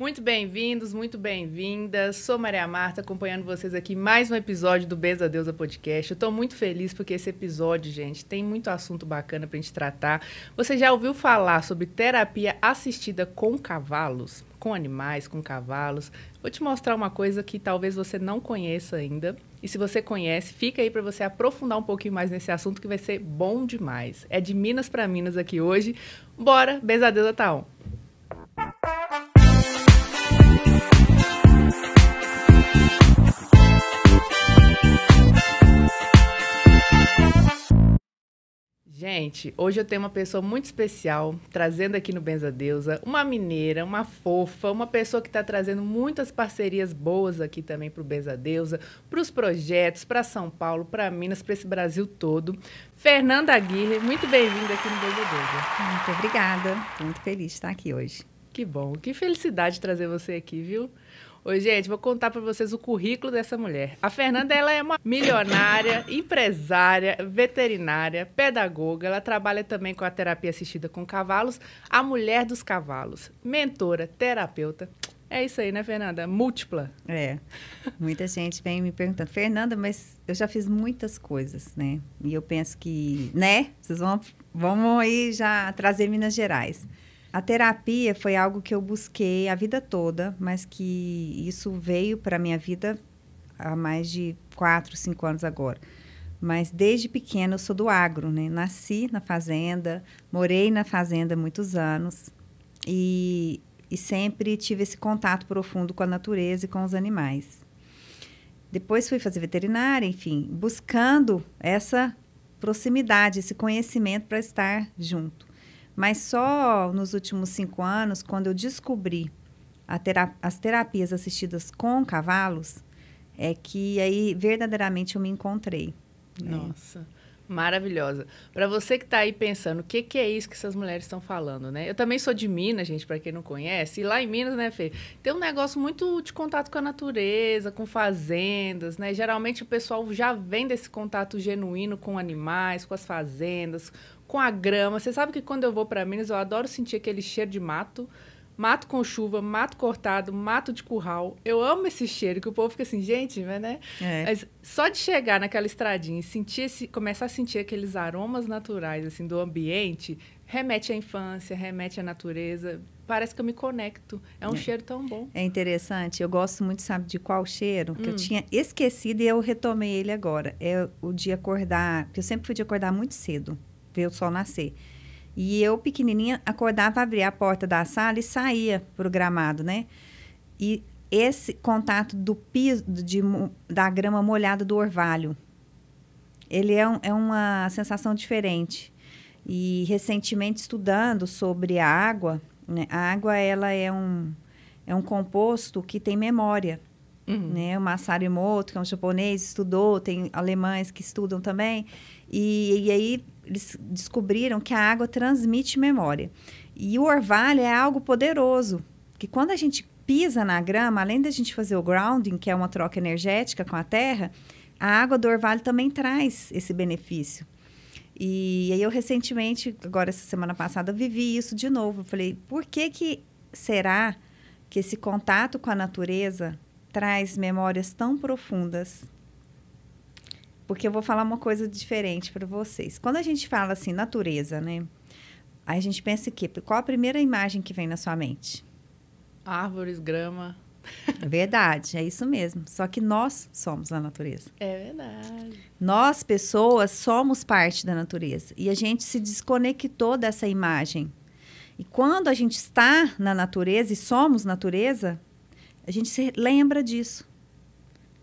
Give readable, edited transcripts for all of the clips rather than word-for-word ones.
Muito bem-vindos, muito bem-vindas. Sou Maria Marta, acompanhando vocês aqui mais um episódio do Benza Deusa Podcast. Eu estou muito feliz porque esse episódio, gente, tem muito assunto bacana para a gente tratar. Você já ouviu falar sobre terapia assistida com cavalos? Com animais, com cavalos? Vou te mostrar uma coisa que talvez você não conheça ainda. E se você conhece, fica aí para você aprofundar um pouquinho mais nesse assunto que vai ser bom demais. É de Minas para Minas aqui hoje. Bora, Benza Deusa tá on. Gente, hoje eu tenho uma pessoa muito especial trazendo aqui no Benza Deusa, uma mineira, uma fofa, uma pessoa que está trazendo muitas parcerias boas aqui também para o Benza Deusa, para os projetos, para São Paulo, para Minas, para esse Brasil todo. Fernanda Aguirre, muito bem-vinda aqui no Benza Deusa. Muito obrigada, estou muito feliz de estar aqui hoje. Que bom, que felicidade trazer você aqui, viu? Oi, gente, vou contar para vocês o currículo dessa mulher. A Fernanda, ela é uma milionária, empresária, veterinária, pedagoga. Ela trabalha também com a terapia assistida com cavalos, a mulher dos cavalos, mentora, terapeuta. É isso aí, né, Fernanda? Múltipla. Muita gente vem me perguntando, Fernanda, mas eu já fiz muitas coisas, né? E eu penso que, vocês vão aí já trazer Minas Gerais. A terapia foi algo que eu busquei a vida toda, mas que isso veio para a minha vida há mais de 4, 5 anos agora. Mas desde pequena eu sou do agro, né? Nasci na fazenda, morei na fazenda muitos anos e sempre tive esse contato profundo com a natureza e com os animais. Depois fui fazer veterinária, enfim, buscando essa proximidade, esse conhecimento para estar junto. Mas só nos últimos 5 anos, quando eu descobri as terapias assistidas com cavalos, é que aí verdadeiramente eu me encontrei. Nossa, maravilhosa. Para você que está aí pensando, o que é isso que essas mulheres estão falando, né? Eu também sou de Minas, gente, para quem não conhece. E lá em Minas, né, Fê, tem um negócio muito de contato com a natureza, com fazendas, né? Geralmente o pessoal já vem desse contato genuíno com animais, com as fazendas, com a grama. Você sabe que quando eu vou para Minas, eu adoro sentir aquele cheiro de mato. Mato com chuva, mato cortado, mato de curral. Eu amo esse cheiro, que o povo fica assim, gente, né? Mas só de chegar naquela estradinha e sentir começar a sentir aqueles aromas naturais assim, do ambiente, remete à infância, remete à natureza. Parece que eu me conecto. É um cheiro tão bom. É interessante. Eu gosto muito, sabe, de qual cheiro? Que eu tinha esquecido e eu retomei ele agora. É o de acordar, porque eu sempre fui de acordar muito cedo, ver o sol nascer. E eu, pequenininha, acordava, abria a porta da sala e saía pro gramado, né? E esse contato do piso, da grama molhada do orvalho, ele é uma sensação diferente. E, recentemente, estudando sobre a água, né? A água, ela é um composto que tem memória. Né? O Masaru Emoto, que é um japonês, estudou, tem alemães que estudam também. E aí eles descobriram que a água transmite memória. E o orvalho é algo poderoso, que quando a gente pisa na grama, além da gente fazer o grounding, que é uma troca energética com a terra, a água do orvalho também traz esse benefício. E aí eu recentemente, agora essa semana passada, vivi isso de novo. Eu falei, por que será que esse contato com a natureza traz memórias tão profundas? Porque eu vou falar uma coisa diferente para vocês. Quando a gente fala assim, natureza, né? Aí a gente pensa que qual a primeira imagem que vem na sua mente? Árvores, grama. É verdade, é isso mesmo. Só que nós somos a natureza. É verdade. Nós, pessoas, somos parte da natureza. E a gente se desconectou dessa imagem. E quando a gente está na natureza e somos natureza, a gente se lembra disso.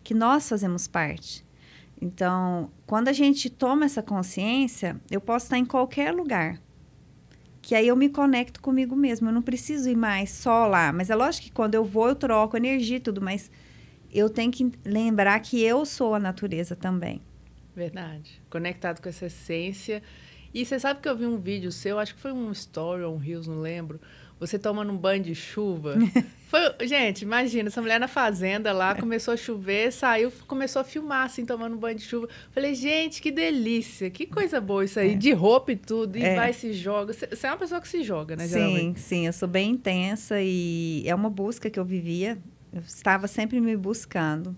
Que nós fazemos parte. Então, quando a gente toma essa consciência, eu posso estar em qualquer lugar. Que aí eu me conecto comigo mesmo. Eu não preciso ir mais só lá. Mas é lógico que quando eu vou, eu troco energia e tudo. Mas eu tenho que lembrar que eu sou a natureza também. Verdade. Conectado com essa essência. E você sabe que eu vi um vídeo seu, acho que foi um story ou um reels, não lembro. você tomando um banho de chuva. Gente, imagina, essa mulher na fazenda lá, começou a chover, saiu, começou a filmar, assim, tomando um banho de chuva. Falei, gente, que delícia, que coisa boa isso aí, de roupa e tudo, e vai e se joga. Você é uma pessoa que se joga, né, geralmente? Sim, eu sou bem intensa e é uma busca que eu vivia. Eu estava sempre me buscando.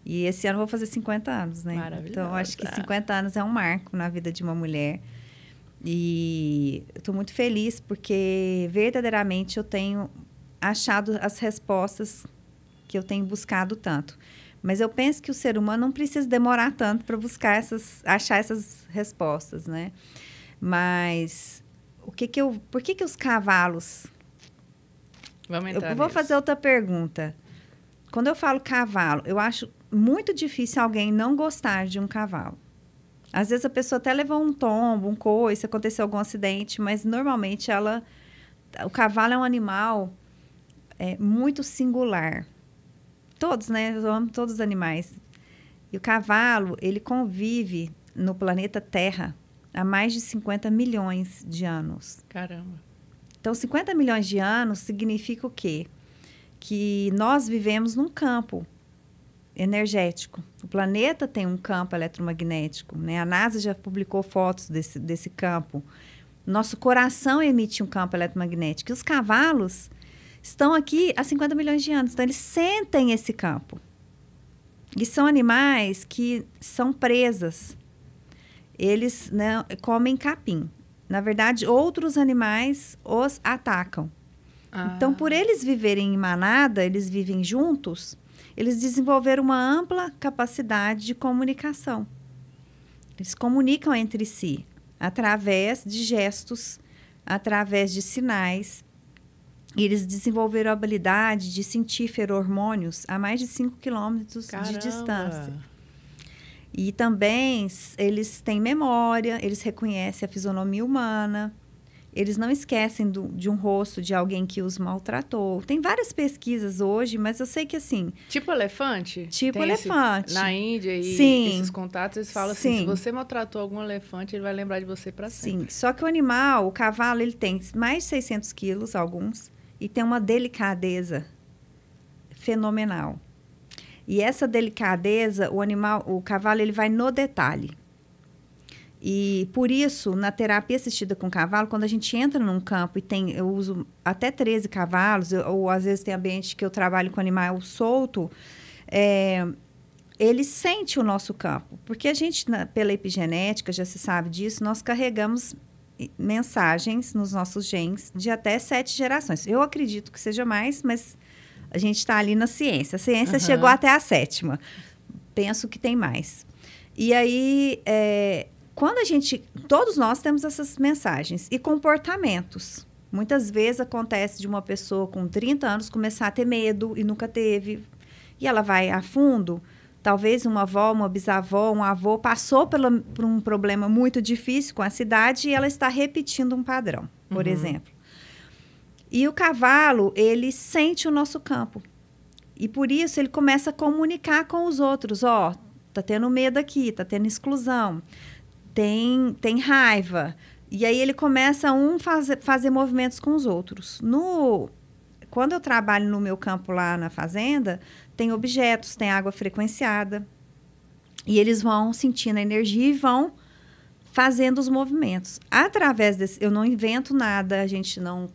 E esse ano eu vou fazer 50 anos, né? Maravilhosa. Então, eu acho que 50 anos é um marco na vida de uma mulher. E eu estou muito feliz porque, verdadeiramente, eu tenho achado as respostas que eu tenho buscado tanto. Mas eu penso que o ser humano não precisa demorar tanto para buscar achar essas respostas, né? Mas por que os cavalos... Vamos entrar Eu vou nisso. fazer outra pergunta. Quando eu falo cavalo, eu acho muito difícil alguém não gostar de um cavalo. Às vezes a pessoa até levou um tombo, um coice, aconteceu algum acidente, mas normalmente o cavalo é um animal muito singular. Todos, né? Eu amo todos os animais. E o cavalo, ele convive no planeta Terra há mais de 50 milhões de anos. Caramba. Então, 50 milhões de anos significa o quê? Que nós vivemos num campo energético. O planeta tem um campo eletromagnético, né? A NASA já publicou fotos desse campo. Nosso coração emite um campo eletromagnético. E os cavalos estão aqui há 50 milhões de anos. Então, eles sentem esse campo. E são animais que são presas. Eles, né, comem capim. Na verdade, outros animais os atacam. Então, por eles viverem em manada, eles vivem juntos, eles desenvolveram uma ampla capacidade de comunicação. Eles comunicam entre si através de gestos, através de sinais. E eles desenvolveram a habilidade de sentir feromônios a mais de 5 quilômetros de distância. E também eles têm memória, eles reconhecem a fisionomia humana, eles não esquecem de um rosto de alguém que os maltratou. Tem várias pesquisas hoje, mas eu sei que assim... Tipo elefante? Tipo elefante. Na Índia e Sim. esses contatos, eles falam assim, se você maltratou algum elefante, ele vai lembrar de você para sempre. Sim, só que o animal, o cavalo, ele tem mais de 600 quilos, alguns, e tem uma delicadeza fenomenal. E essa delicadeza, o cavalo, ele vai no detalhe. E, por isso, na terapia assistida com cavalo, quando a gente entra num campo e eu uso até 13 cavalos, ou às vezes tem ambiente que eu trabalho com animal solto, ele sente o nosso campo. Porque a gente, pela epigenética, já se sabe disso, nós carregamos mensagens nos nossos genes de até 7 gerações. Eu acredito que seja mais, mas a gente está ali na ciência. A ciência chegou até a 7ª. Penso que tem mais. E aí... todos nós temos essas mensagens e comportamentos. Muitas vezes acontece de uma pessoa com 30 anos começar a ter medo e nunca teve. E ela vai a fundo. Talvez uma avó, uma bisavó, um avô passou por um problema muito difícil com a cidade e ela está repetindo um padrão, por exemplo. E o cavalo, ele sente o nosso campo. E por isso ele começa a comunicar com os outros. Tá tendo medo aqui, tá tendo exclusão. Tem raiva. E aí ele começa fazer movimentos com os outros. Quando eu trabalho no meu campo lá na fazenda, tem objetos, tem água frequenciada. E eles vão sentindo a energia e vão fazendo os movimentos. Através desse... Eu não invento nada, a gente não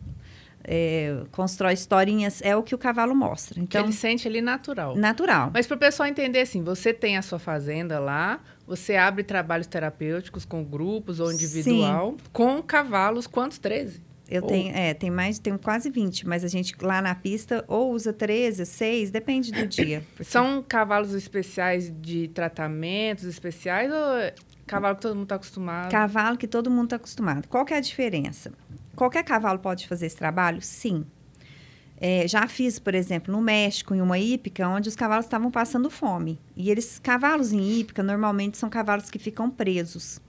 constrói historinhas, é o que o cavalo mostra. Então, que ele sente ali natural. Natural. Mas para o pessoal entender, assim, você tem a sua fazenda lá, você abre trabalhos terapêuticos com grupos ou individual, sim, com cavalos, quantos? 13? Eu tenho quase 20, mas a gente lá na pista ou usa 13, 6, depende do dia. Porque... São cavalos especiais de tratamentos especiais ou cavalo que todo mundo está acostumado? Cavalo que todo mundo está acostumado. Qual que é a diferença? Qualquer cavalo pode fazer esse trabalho? Sim. Já fiz, por exemplo, no México, em uma hípica, onde os cavalos estavam passando fome. E cavalos em hípica, normalmente, são cavalos que ficam presos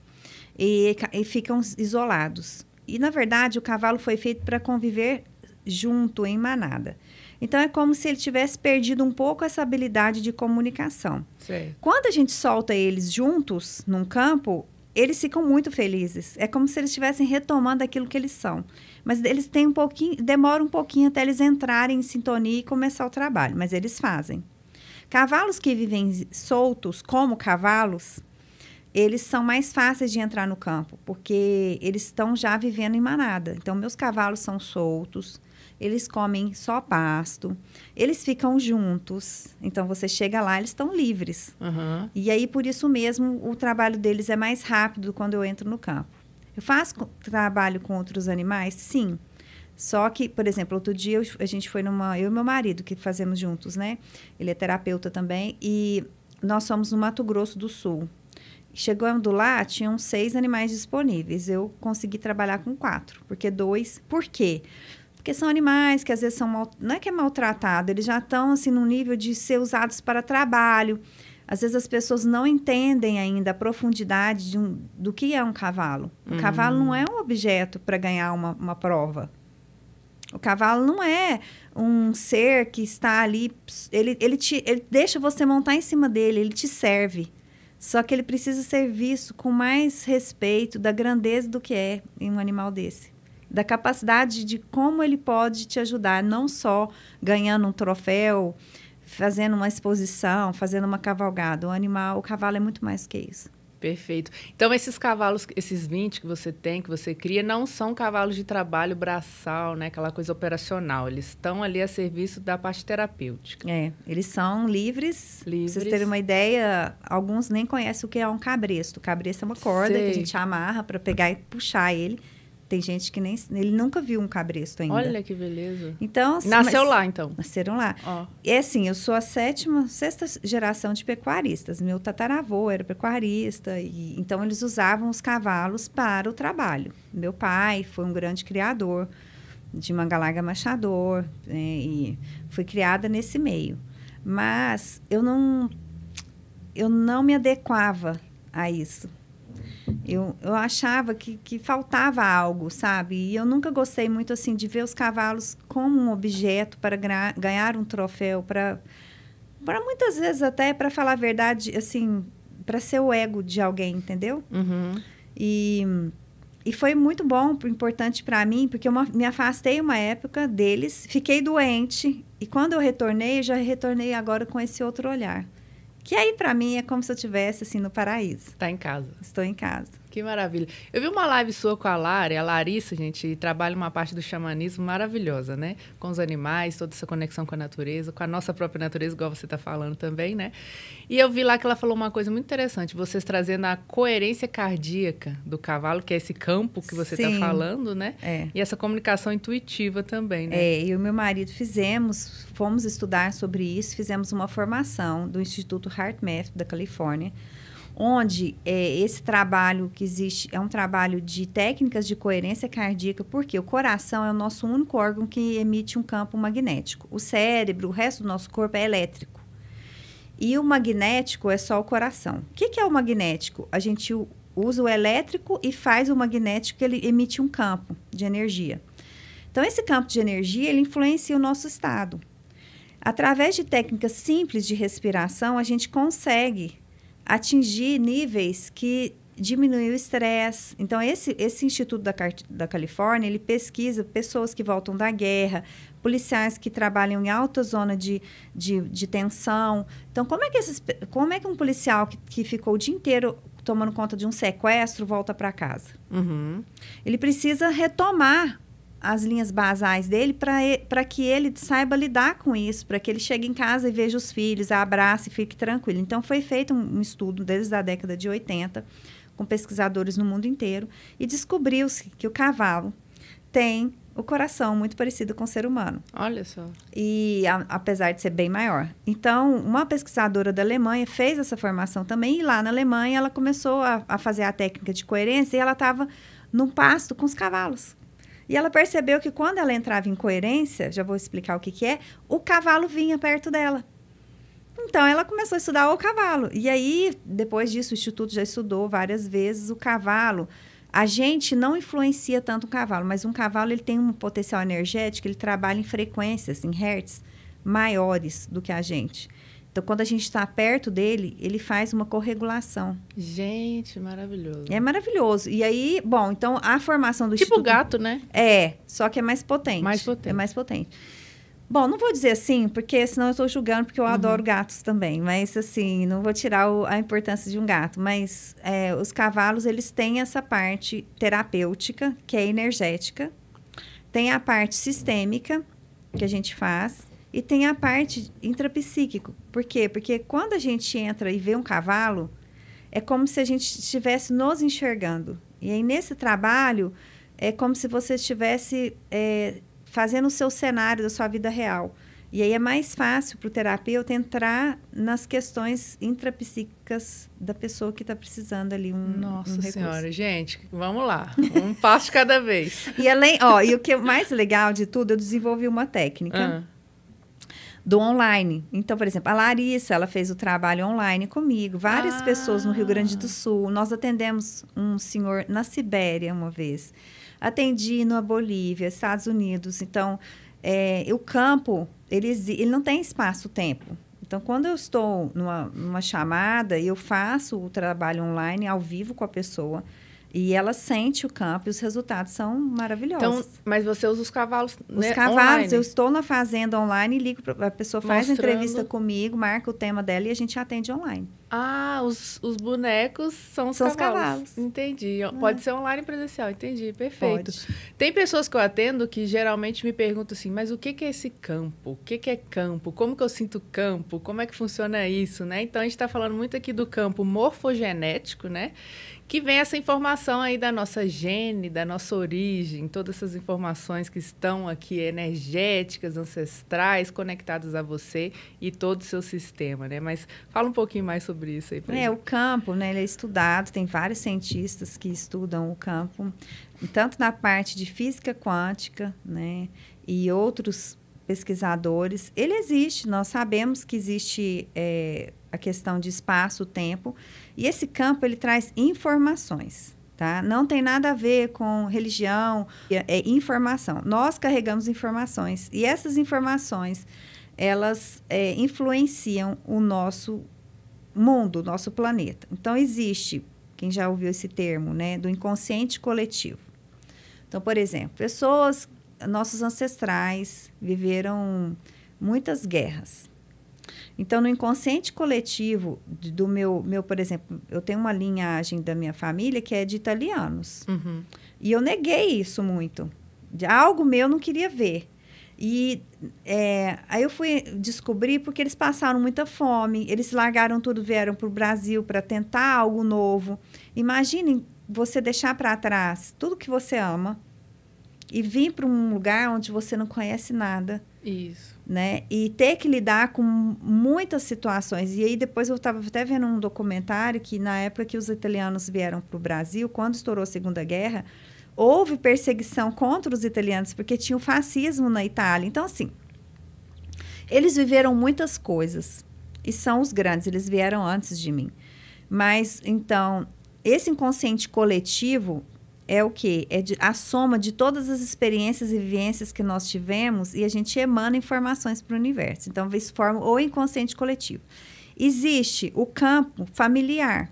e ficam isolados. E, na verdade, o cavalo foi feito para conviver junto, em manada. Então, é como se ele tivesse perdido um pouco essa habilidade de comunicação. Sei. Quando a gente solta eles juntos, num campo, eles ficam muito felizes. É como se eles estivessem retomando aquilo que eles são. Mas eles têm demora um pouquinho até eles entrarem em sintonia e começar o trabalho, mas eles fazem. Cavalos que vivem soltos, como cavalos, eles são mais fáceis de entrar no campo, porque eles estão já vivendo em manada. Então, meus cavalos são soltos, eles comem só pasto, eles ficam juntos. Então, você chega lá, eles estão livres. Uhum. E aí, por isso mesmo, o trabalho deles é mais rápido quando eu entro no campo. Eu faço trabalho com outros animais? Sim. Só que, por exemplo, outro dia a gente foi eu e meu marido, que fazemos juntos, né? Ele é terapeuta também, e nós fomos no Mato Grosso do Sul. Chegando lá, tinham 6 animais disponíveis. Eu consegui trabalhar com 4, porque 2... Por quê? Porque são animais que às vezes são não é que é maltratado, eles já estão assim num nível de ser usados para trabalho. Às vezes as pessoas não entendem ainda a profundidade do que é um cavalo. O cavalo não é um objeto para ganhar uma prova. O cavalo não é um ser que está ali, ele deixa você montar em cima dele, ele te serve. Só que ele precisa ser visto com mais respeito da grandeza do que é em um animal desse. Da capacidade de como ele pode te ajudar, não só ganhando um troféu, fazendo uma exposição, fazendo uma cavalgada. O cavalo é muito mais que isso. Perfeito. Então, esses cavalos, esses 20 que você tem, que você cria, não são cavalos de trabalho braçal, né? Aquela coisa operacional. Eles estão ali a serviço da parte terapêutica. Eles são livres. Pra vocês terem uma ideia, alguns nem conhecem o que é um cabresto. O cabresto é uma corda que a gente amarra para pegar e puxar ele. Tem gente que ele nunca viu um cabresto ainda. Olha que beleza. Então, nasceu lá, então. Nasceram lá. É assim, eu sou a sexta geração de pecuaristas. Meu tataravô era pecuarista, então eles usavam os cavalos para o trabalho. Meu pai foi um grande criador de Mangalarga Machador, e fui criada nesse meio. Mas eu não me adequava a isso. Eu achava que faltava algo, sabe? E eu nunca gostei muito, assim, de ver os cavalos como um objeto para ganhar um troféu, para muitas vezes até, para falar a verdade, assim, para ser o ego de alguém, entendeu? Uhum. E foi muito bom, importante para mim, porque eu me afastei uma época deles, fiquei doente, e quando eu retornei, já retornei agora com esse outro olhar. Que aí, para mim, é como se eu estivesse, assim, no paraíso. Tá em casa. Estou em casa. Que maravilha. Eu vi uma live sua com a Larissa, gente, e trabalha uma parte do xamanismo maravilhosa, né? Com os animais, toda essa conexão com a natureza, com a nossa própria natureza, igual você está falando também, né? E eu vi lá que ela falou uma coisa muito interessante, vocês trazendo a coerência cardíaca do cavalo, que é esse campo que você está falando, né? E essa comunicação intuitiva também, né? Eu e o meu marido fomos estudar sobre isso, fizemos uma formação do Instituto HeartMath da Califórnia, onde esse trabalho que existe é um trabalho de técnicas de coerência cardíaca, porque o coração é o nosso único órgão que emite um campo magnético. O cérebro, o resto do nosso corpo é elétrico. E o magnético é só o coração. O que é o magnético? A gente usa o elétrico e faz o magnético, ele emite um campo de energia. Então, esse campo de energia, ele influencia o nosso estado. Através de técnicas simples de respiração, a gente consegue atingir níveis que diminuem o estresse. Então, esse Instituto da Califórnia, ele pesquisa pessoas que voltam da guerra, policiais que trabalham em alta zona de tensão. Então, como é que um policial que ficou o dia inteiro tomando conta de um sequestro volta para casa? Uhum. Ele precisa retomar as linhas basais dele para que ele saiba lidar com isso, para que ele chegue em casa e veja os filhos, abrace e fique tranquilo. Então, foi feito um estudo desde a década de 80, com pesquisadores no mundo inteiro, e descobriu-se que o cavalo tem o coração muito parecido com o ser humano. Olha só. E apesar de ser bem maior. Então, uma pesquisadora da Alemanha fez essa formação também, e lá na Alemanha ela começou a fazer a técnica de coerência, e ela estava num pasto com os cavalos. E ela percebeu que quando ela entrava em coerência, já vou explicar o que é, o cavalo vinha perto dela. Então, ela começou a estudar o cavalo. E aí, depois disso, o Instituto já estudou várias vezes o cavalo. A gente não influencia tanto o cavalo, mas um cavalo ele tem um potencial energético, ele trabalha em frequências, em hertz, maiores do que a gente. Então, quando a gente está perto dele, ele faz uma corregulação. Gente, maravilhoso. É maravilhoso. E aí, bom, então a formação do tipo Instituto... o gato, né? Só que é mais potente. Mais potente. É mais potente. Bom, não vou dizer assim, porque senão eu estou julgando, porque eu adoro gatos também. Mas, assim, não vou tirar a importância de um gato. Mas os cavalos, eles têm essa parte terapêutica, que é energética. Tem a parte sistêmica, que a gente faz. E tem a parte intrapsíquica. Por quê? Porque quando a gente entra e vê um cavalo, é como se a gente estivesse nos enxergando. E aí, nesse trabalho, é como se você estivesse... fazendo o seu cenário da sua vida real. E aí é mais fácil para o terapeuta entrar nas questões intrapsíquicas da pessoa que está precisando ali Nossa um Senhora, gente, vamos lá. Um passo de cada vez. E o que é mais legal de tudo, eu desenvolvi uma técnica do online. Então, por exemplo, a Larissa, ela fez o trabalho online comigo. Várias pessoas no Rio Grande do Sul. Nós atendemos um senhor na Sibéria uma vez. Atendi na Bolívia, Estados Unidos. Então, o campo, ele não tem espaço-tempo. Então, quando eu estou numa chamada, eu faço o trabalho online, ao vivo com a pessoa, e ela sente o campo e os resultados são maravilhosos. Então, mas você usa os cavalos, né, cavalos, online. Eu estou na fazenda online e ligo a pessoa, faz entrevista comigo, marca o tema dela e a gente atende online. Ah, os bonecos são os cavalos. Entendi. Pode ser online e presencial, entendi. Perfeito. Pode. Tem pessoas que eu atendo que geralmente me perguntam assim, mas o que é esse campo? O que é campo? Como que eu sinto campo? Como é que funciona isso, né? Então, a gente está falando muito aqui do campo morfogenético, né? Que vem essa informação aí da nossa gene, da nossa origem, todas essas informações que estão aqui energéticas, ancestrais, conectadas a você e todo o seu sistema, né? Mas fala um pouquinho mais sobre isso aí pra gente. O campo, né? Ele é estudado, tem vários cientistas que estudam o campo, tanto na parte de física quântica, né? E outros pesquisadores. Ele existe, nós sabemos que existe a questão de espaço-tempo, e esse campo, ele traz informações, tá? Não tem nada a ver com religião, é informação. Nós carregamos informações, e essas informações, elas influenciam o nosso mundo, o nosso planeta. Então, existe, quem já ouviu esse termo, né, do inconsciente coletivo. Então, por exemplo, nossos ancestrais viveram muitas guerras. Então, no inconsciente coletivo do meu, por exemplo, eu tenho uma linhagem da minha família que é de italianos. Uhum. E eu neguei isso muito. Algo meu eu não queria ver. E aí eu fui descobrir porque eles passaram muita fome, eles largaram tudo, vieram para o Brasil para tentar algo novo. Imaginem você deixar para trás tudo que você ama e vir para um lugar onde você não conhece nada. Isso. Né? E ter que lidar com muitas situações. E aí, depois, eu estava até vendo um documentário que, na época que os italianos vieram para o Brasil, quando estourou a Segunda Guerra, houve perseguição contra os italianos, porque tinha o fascismo na Itália. Então, assim, eles viveram muitas coisas. E são os grandes, eles vieram antes de mim. Mas, então, esse inconsciente coletivo é o quê? É a soma de todas as experiências e vivências que nós tivemos e a gente emana informações para o universo. Então, isso forma o inconsciente coletivo. Existe o campo familiar.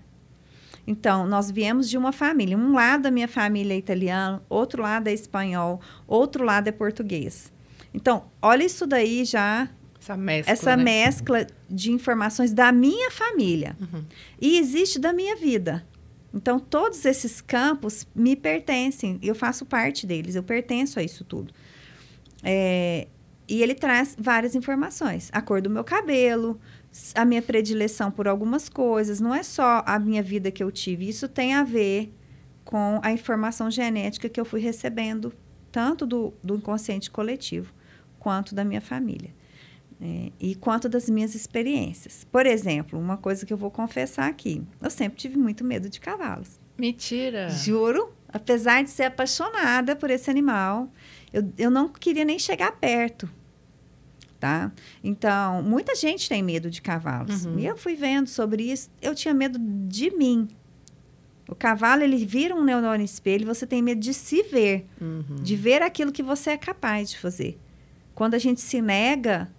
Então, nós viemos de uma família. Um lado da minha família é italiano, outro lado é espanhol, outro lado é português. Então, olha isso daí já... Essa mescla de informações da minha família. Uhum. E existe da minha vida. Então, todos esses campos me pertencem, eu faço parte deles, eu pertenço a isso tudo. E ele traz várias informações. A cor do meu cabelo, a minha predileção por algumas coisas, não é só a minha vida que eu tive. Isso tem a ver com a informação genética que eu fui recebendo, tanto do inconsciente coletivo, quanto da minha família. E quanto das minhas experiências. Por exemplo, uma coisa que eu vou confessar aqui. Eu sempre tive muito medo de cavalos. Mentira! Juro. Apesar de ser apaixonada por esse animal, eu não queria nem chegar perto. Tá? Então, muita gente tem medo de cavalos. Uhum. E eu fui vendo sobre isso. Eu tinha medo de mim. O cavalo, ele vira um neurônio espelho e você tem medo de se ver. Uhum. De ver aquilo que você é capaz de fazer. Quando a gente se nega...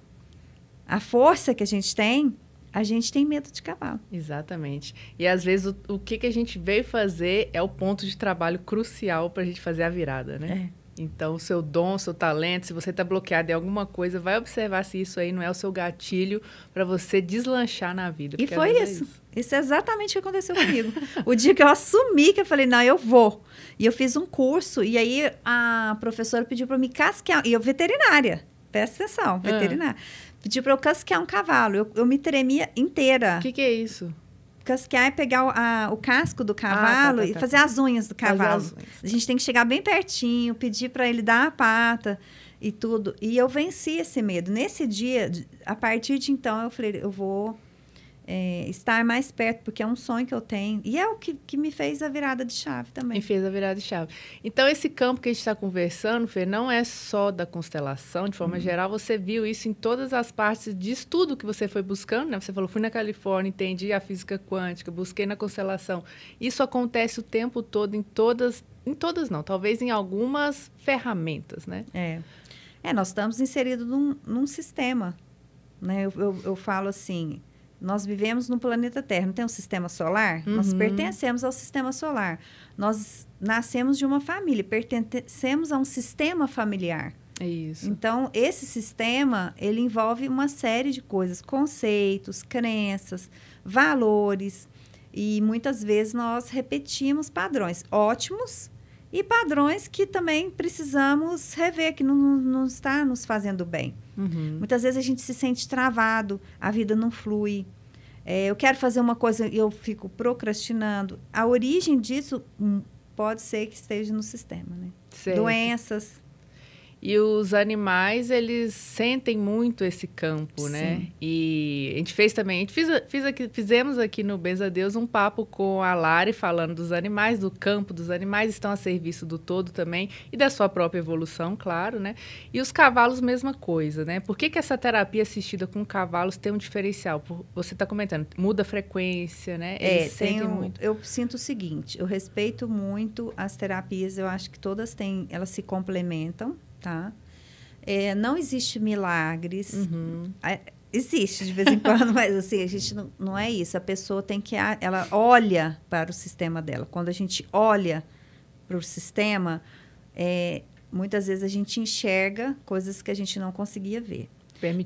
A força que a gente tem, a gente tem medo de cavalo. Exatamente. E às vezes o que a gente veio fazer é o ponto de trabalho crucial para a gente fazer a virada, né? Então, o seu dom, o seu talento, se você está bloqueado em alguma coisa, vai observar se isso aí não é o seu gatilho para você deslanchar na vida. E foi isso. Isso é exatamente o que aconteceu comigo. O dia que eu assumi, que eu falei, não, eu vou. E eu fiz um curso, e aí a professora pediu para me casquear. E eu, veterinária, presta atenção, veterinária. Pediu para eu casquear um cavalo. Eu me tremia inteira. O que é isso? Casquear é pegar o casco do cavalo e fazer as unhas do cavalo. A gente tem que chegar bem pertinho, pedir para ele dar a pata e tudo. E eu venci esse medo. Nesse dia, a partir de então, eu falei, eu vou estar mais perto, porque é um sonho que eu tenho. E é o que me fez a virada de chave também. Me fez a virada de chave. Então, esse campo que a gente está conversando, Fê, não é só da constelação, de forma geral, você viu isso em todas as partes de estudo que você foi buscando, né? Você falou, fui na Califórnia, entendi a física quântica, busquei na constelação. Isso acontece o tempo todo em todas não, talvez em algumas ferramentas, né? Nós estamos inseridos num sistema, né? Eu falo assim, nós vivemos no planeta Terra, não tem um sistema solar? Nós pertencemos ao sistema solar. Nós nascemos de uma família, pertencemos a um sistema familiar. É isso. Então, esse sistema, ele envolve uma série de coisas, conceitos, crenças, valores, e muitas vezes nós repetimos padrões ótimos e padrões que também precisamos rever, que não está nos fazendo bem. Muitas vezes a gente se sente travado, a vida não flui. Eu quero fazer uma coisa e eu fico procrastinando. A origem disso pode ser que esteja no sistema, né? Certo. Doenças. E os animais, eles sentem muito esse campo, Sim. né? E a gente fez também, fizemos aqui no Benza Deus um papo com a Lari, falando dos animais, do campo dos animais, estão a serviço do todo também, e da sua própria evolução, claro, né? E os cavalos, mesma coisa, né? Por que essa terapia assistida com cavalos tem um diferencial? Você está comentando, muda a frequência, né? Eles sentem muito. Eu sinto o seguinte, eu respeito muito as terapias, eu acho que todas elas se complementam, tá? Não existe milagres. Existe de vez em quando, mas assim, a gente não é isso. A pessoa ela olha para o sistema dela. Quando a gente olha para o sistema, muitas vezes a gente enxerga coisas que a gente não conseguia ver.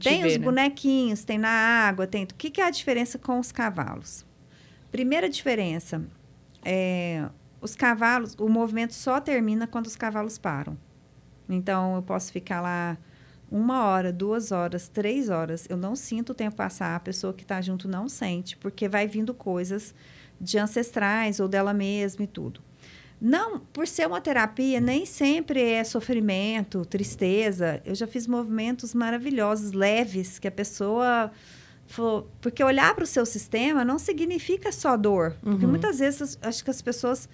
Tem os bonequinhos, tem na água, tem... O que é a diferença com os cavalos? Primeira diferença, os cavalos, o movimento só termina quando os cavalos param. Então, eu posso ficar lá 1 hora, 2 horas, 3 horas. Eu não sinto o tempo passar. A pessoa que está junto não sente, porque vai vindo coisas de ancestrais ou dela mesma e tudo. Não, por ser uma terapia, nem sempre é sofrimento, tristeza. Eu já fiz movimentos maravilhosos, leves, que a pessoa... Porque olhar para o seu sistema não significa só dor. Porque muitas vezes, acho que as pessoas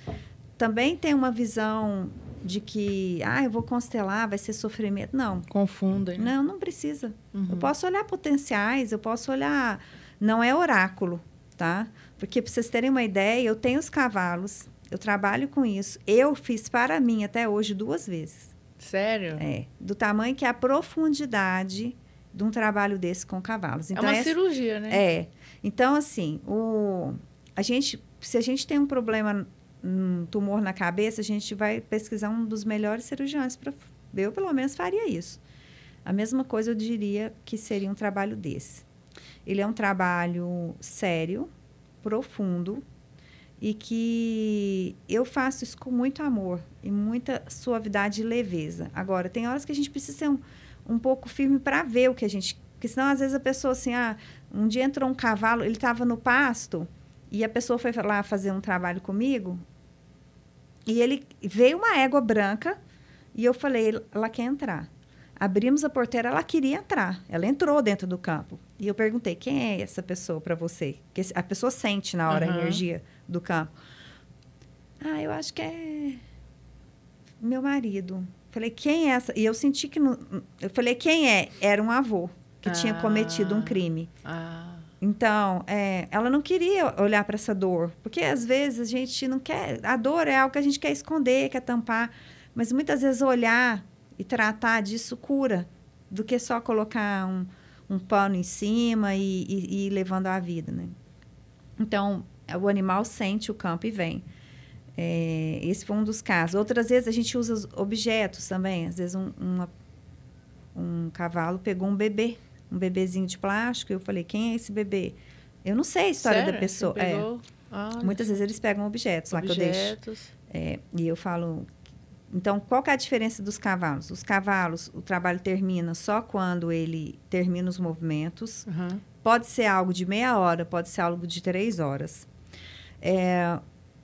também têm uma visão... de que, eu vou constelar, vai ser sofrimento. Não. Confundem. Né? Não precisa. Eu posso olhar potenciais, eu posso olhar... Não é oráculo, tá? Porque, para vocês terem uma ideia, eu tenho os cavalos, eu trabalho com isso. Eu fiz para mim, até hoje, 2 vezes. Sério? Do tamanho que é a profundidade de um trabalho desse com cavalos. Então, é uma cirurgia, né? Então, assim, se a gente tem um problema... um tumor na cabeça, a gente vai pesquisar um dos melhores cirurgiões para... Eu, pelo menos, faria isso. A mesma coisa eu diria que seria um trabalho desse. Ele é um trabalho sério, profundo, e que eu faço isso com muito amor e muita suavidade e leveza. Agora, tem horas que a gente precisa ser um pouco firme para ver o que a gente... Porque senão, às vezes, a pessoa assim... um dia entrou um cavalo, ele estava no pasto... E a pessoa foi lá fazer um trabalho comigo e veio uma égua branca e eu falei, ela quer entrar. Abrimos a porteira, ela queria entrar. Ela entrou dentro do campo. E eu perguntei, quem é essa pessoa para você? Porque a pessoa sente na hora a energia do campo. Eu acho que é meu marido. Falei, quem é essa? E eu senti que... Eu falei, quem é? Era um avô que tinha cometido um crime. Então, ela não queria olhar para essa dor, porque às vezes a gente não quer... A dor é algo que a gente quer esconder, quer tampar, mas muitas vezes olhar e tratar disso cura, do que só colocar um pano em cima e ir levando a vida, né? Então, o animal sente o campo e vem. Esse foi um dos casos. Outras vezes, a gente usa os objetos também. Às vezes, um cavalo pegou um bebezinho de plástico, e eu falei, quem é esse bebê? Eu não sei a história da pessoa. Muitas vezes, eles pegam objetos lá que eu deixo. E eu falo... Então, qual que é a diferença dos cavalos? Os cavalos, o trabalho termina só quando ele termina os movimentos. Uhum. Pode ser algo de meia hora, pode ser algo de 3 horas.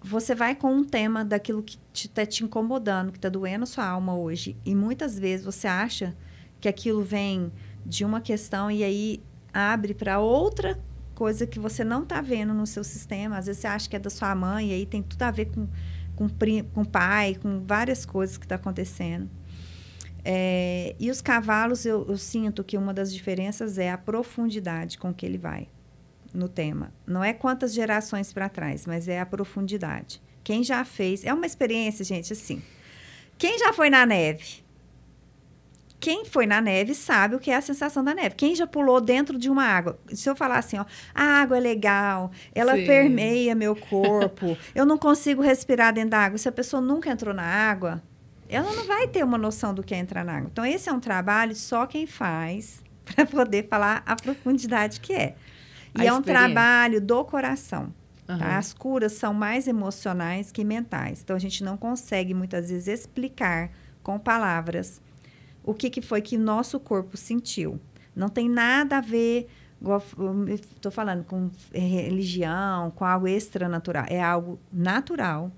Você vai com um tema daquilo que está te incomodando, que está doendo a sua alma hoje. E muitas vezes você acha que aquilo vem de uma questão e aí abre para outra coisa que você não está vendo no seu sistema. Às vezes você acha que é da sua mãe e aí tem tudo a ver com o pai, com várias coisas que estão acontecendo. E os cavalos, eu sinto que uma das diferenças é a profundidade com que ele vai no tema. Não é quantas gerações para trás, mas é a profundidade. Quem já fez... É uma experiência, gente, assim. Quem já foi na neve? Quem foi na neve sabe o que é a sensação da neve. Quem já pulou dentro de uma água? Se eu falar assim, ó, a água é legal, ela permeia meu corpo, eu não consigo respirar dentro da água. Se a pessoa nunca entrou na água, ela não vai ter uma noção do que é entrar na água. Então, esse é um trabalho só quem faz para poder falar a profundidade que é. E é um trabalho do coração. Uhum. Tá? As curas são mais emocionais que mentais. Então, a gente não consegue, muitas vezes, explicar com palavras o que foi que nosso corpo sentiu. Não tem nada a ver, estou falando, com religião, com algo extranatural. É algo natural,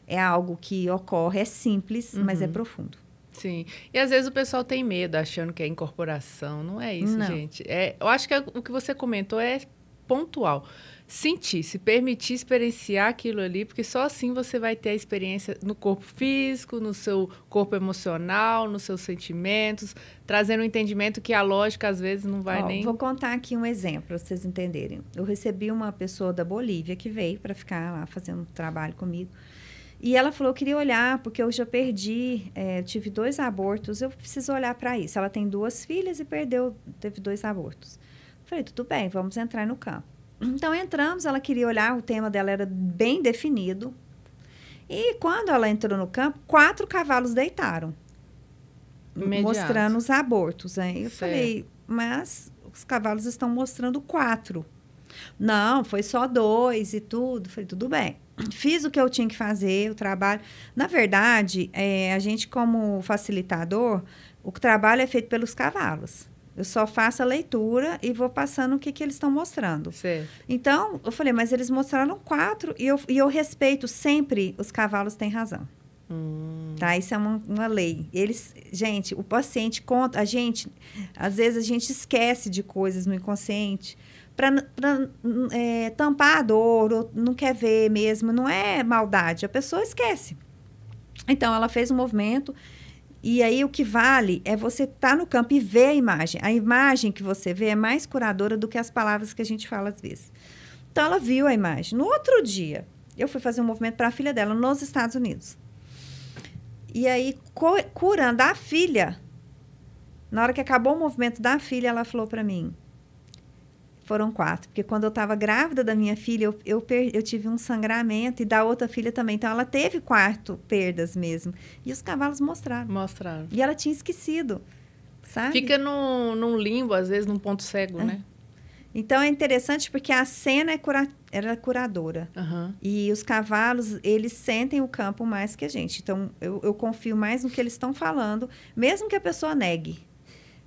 é algo que ocorre, é simples, mas é profundo. Sim. E às vezes o pessoal tem medo, achando que é incorporação. Não é isso, não. Gente. Eu acho que o que você comentou é pontual. Sentir, se permitir experienciar aquilo ali, porque só assim você vai ter a experiência no corpo físico, no seu corpo emocional, nos seus sentimentos, trazendo um entendimento que a lógica às vezes não vai nem... Vou contar aqui um exemplo para vocês entenderem. Eu recebi uma pessoa da Bolívia que veio para ficar lá fazendo trabalho comigo. E ela falou, eu queria olhar, porque eu já perdi, tive 2 abortos, eu preciso olhar para isso. Ela tem 2 filhas e teve 2 abortos. Falei, tudo bem, vamos entrar no campo. Então, entramos, ela queria olhar, o tema dela era bem definido. E quando ela entrou no campo, 4 cavalos deitaram. Mostrando os abortos. Aí eu falei, mas os cavalos estão mostrando 4. Não, foi só 2 e tudo. Falei, tudo bem. Fiz o que eu tinha que fazer, o trabalho. Na verdade, a gente, como facilitador, o trabalho é feito pelos cavalos. Eu só faço a leitura e vou passando o que eles estão mostrando. Certo. Então, eu falei, mas eles mostraram 4 e eu respeito sempre, os cavalos têm razão. Tá? Isso é uma lei. Gente, o paciente conta, às vezes a gente esquece de coisas no inconsciente para tampar a dor, ou não quer ver mesmo, não é maldade, a pessoa esquece. Então, ela fez um movimento. E aí, o que vale é você estar no campo e ver a imagem. A imagem que você vê é mais curadora do que as palavras que a gente fala às vezes. Então, ela viu a imagem. No outro dia, eu fui fazer um movimento para a filha dela nos Estados Unidos. E aí, curando a filha, na hora que acabou o movimento da filha, ela falou para mim, foram 4. Porque quando eu estava grávida da minha filha, eu tive um sangramento. E da outra filha também. Então, ela teve 4 perdas mesmo. E os cavalos mostraram. E ela tinha esquecido, sabe? Fica num limbo, às vezes, num ponto cego, né? Então, é interessante porque a cena era curadora. Uhum. E os cavalos, eles sentem o campo mais que a gente. Então, eu confio mais no que eles estão falando, mesmo que a pessoa negue.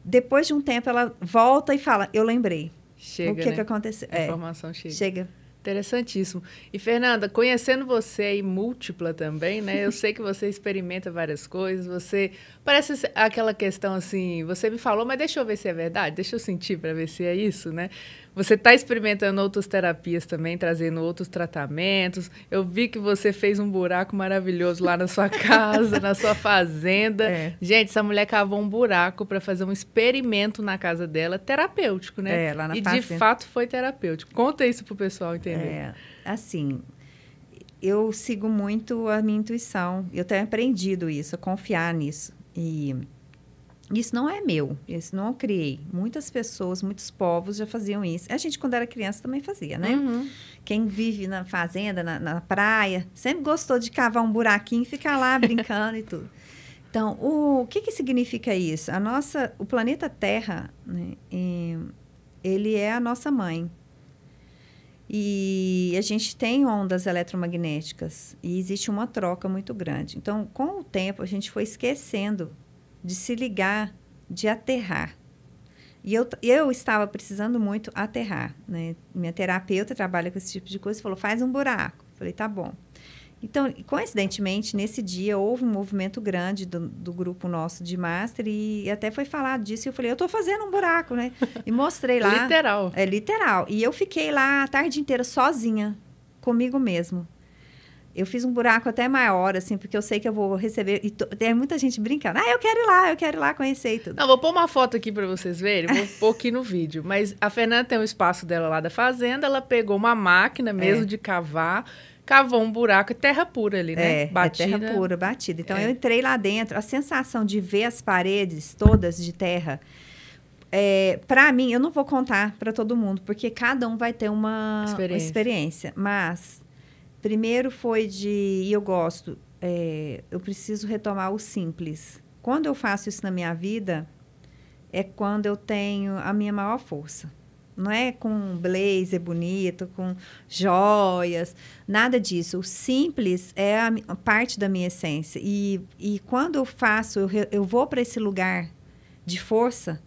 Depois de um tempo, ela volta e fala, eu lembrei. Chega, o que aconteceu? A informação chega. Chega. Interessantíssimo. E, Fernanda, conhecendo você aí, múltipla também, né? Eu sei que você experimenta várias coisas, você... Parece aquela questão assim, você me falou, mas deixa eu ver se é verdade, deixa eu sentir para ver se é isso, né? Você está experimentando outras terapias também, trazendo outros tratamentos. Eu vi que você fez um buraco maravilhoso lá na sua casa, na sua fazenda. Gente, essa mulher cavou um buraco para fazer um experimento na casa dela, terapêutico, né? Lá na e fazenda. De fato foi terapêutico. Conta isso pro pessoal entender. Assim, eu sigo muito a minha intuição. Eu tenho aprendido isso, a confiar nisso. E Isso não é meu, isso não eu criei. Muitas pessoas, muitos povos já faziam isso. A gente, quando era criança, também fazia, né? Uhum. Quem vive na fazenda, na praia, sempre gostou de cavar um buraquinho e ficar lá brincando e tudo. Então, o que significa isso? O planeta Terra, né, ele é a nossa mãe. E a gente tem ondas eletromagnéticas e existe uma troca muito grande. Então, com o tempo, a gente foi esquecendo de se ligar, de aterrar. E eu estava precisando muito aterrar, né? Minha terapeuta trabalha com esse tipo de coisa e falou, faz um buraco. Falei, tá bom. Então, coincidentemente, nesse dia, houve um movimento grande do grupo nosso de Master e até foi falado disso. E eu falei, eu estou fazendo um buraco, né? E mostrei lá. Literal. É literal. E eu fiquei lá a tarde inteira sozinha, comigo mesmo. Eu fiz um buraco até maior, assim, porque eu sei que eu vou receber... E tem muita gente brincando. Eu quero ir lá conhecer e tudo. Não, vou pôr uma foto aqui para vocês verem, vou pôr aqui no vídeo. Mas a Fernanda tem um espaço dela lá da fazenda, ela pegou uma máquina mesmo de cavar, cavou um buraco, terra pura ali, né? Batida. É terra pura, batida. Então, eu entrei lá dentro, a sensação de ver as paredes todas de terra... para mim, eu não vou contar para todo mundo, porque cada um vai ter uma experiência. Mas... Primeiro foi e eu gosto, eu preciso retomar o simples. Quando eu faço isso na minha vida, é quando eu tenho a minha maior força. Não é com blazer bonito, com joias, nada disso. O simples é a parte da minha essência. E quando eu faço, eu vou para esse lugar de força,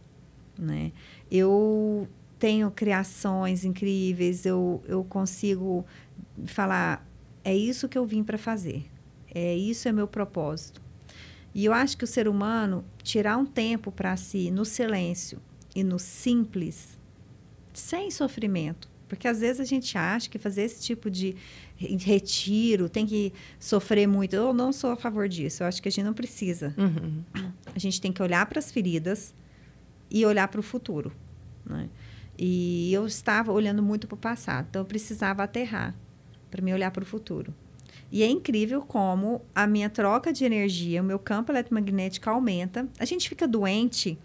né? Eu tenho criações incríveis, eu consigo... falar, é isso que eu vim para fazer. Isso é meu propósito. E eu acho que o ser humano, tirar um tempo para si, no silêncio e no simples, sem sofrimento. Porque às vezes a gente acha que fazer esse tipo de retiro tem que sofrer muito. Eu não sou a favor disso. Eu acho que a gente não precisa. Uhum. A gente tem que olhar para as feridas e olhar para o futuro, né? E eu estava olhando muito para o passado. Então, eu precisava aterrar para me olhar para o futuro. E é incrível como a minha troca de energia, o meu campo eletromagnético aumenta. A gente fica doente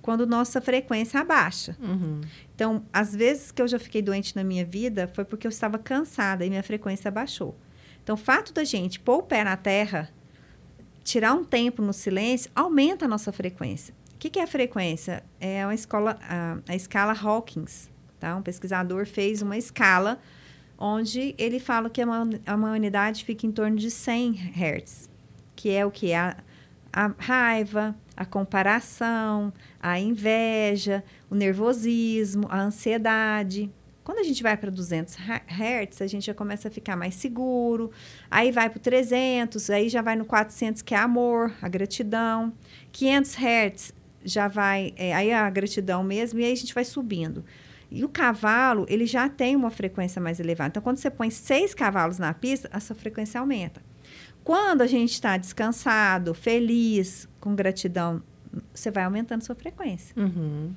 quando nossa frequência abaixa. Uhum. Então, às vezes que eu já fiquei doente na minha vida, foi porque eu estava cansada e minha frequência abaixou. Então, o fato da gente pôr o pé na terra, tirar um tempo no silêncio, aumenta a nossa frequência. O que é a frequência? É a escala Hawkins. Tá? Um pesquisador fez uma escala onde ele fala que a humanidade fica em torno de 100 Hz, que é o que? A raiva, a comparação, a inveja, o nervosismo, a ansiedade. Quando a gente vai para 200 Hz, a gente já começa a ficar mais seguro. Aí vai para o 300, aí já vai no 400, que é amor, a gratidão. 500 Hz já vai, aí é a gratidão mesmo, e aí a gente vai subindo. E o cavalo, ele já tem uma frequência mais elevada. Então, quando você põe 6 cavalos na pista, a sua frequência aumenta. Quando a gente está descansado, feliz, com gratidão, você vai aumentando sua frequência. Uhum.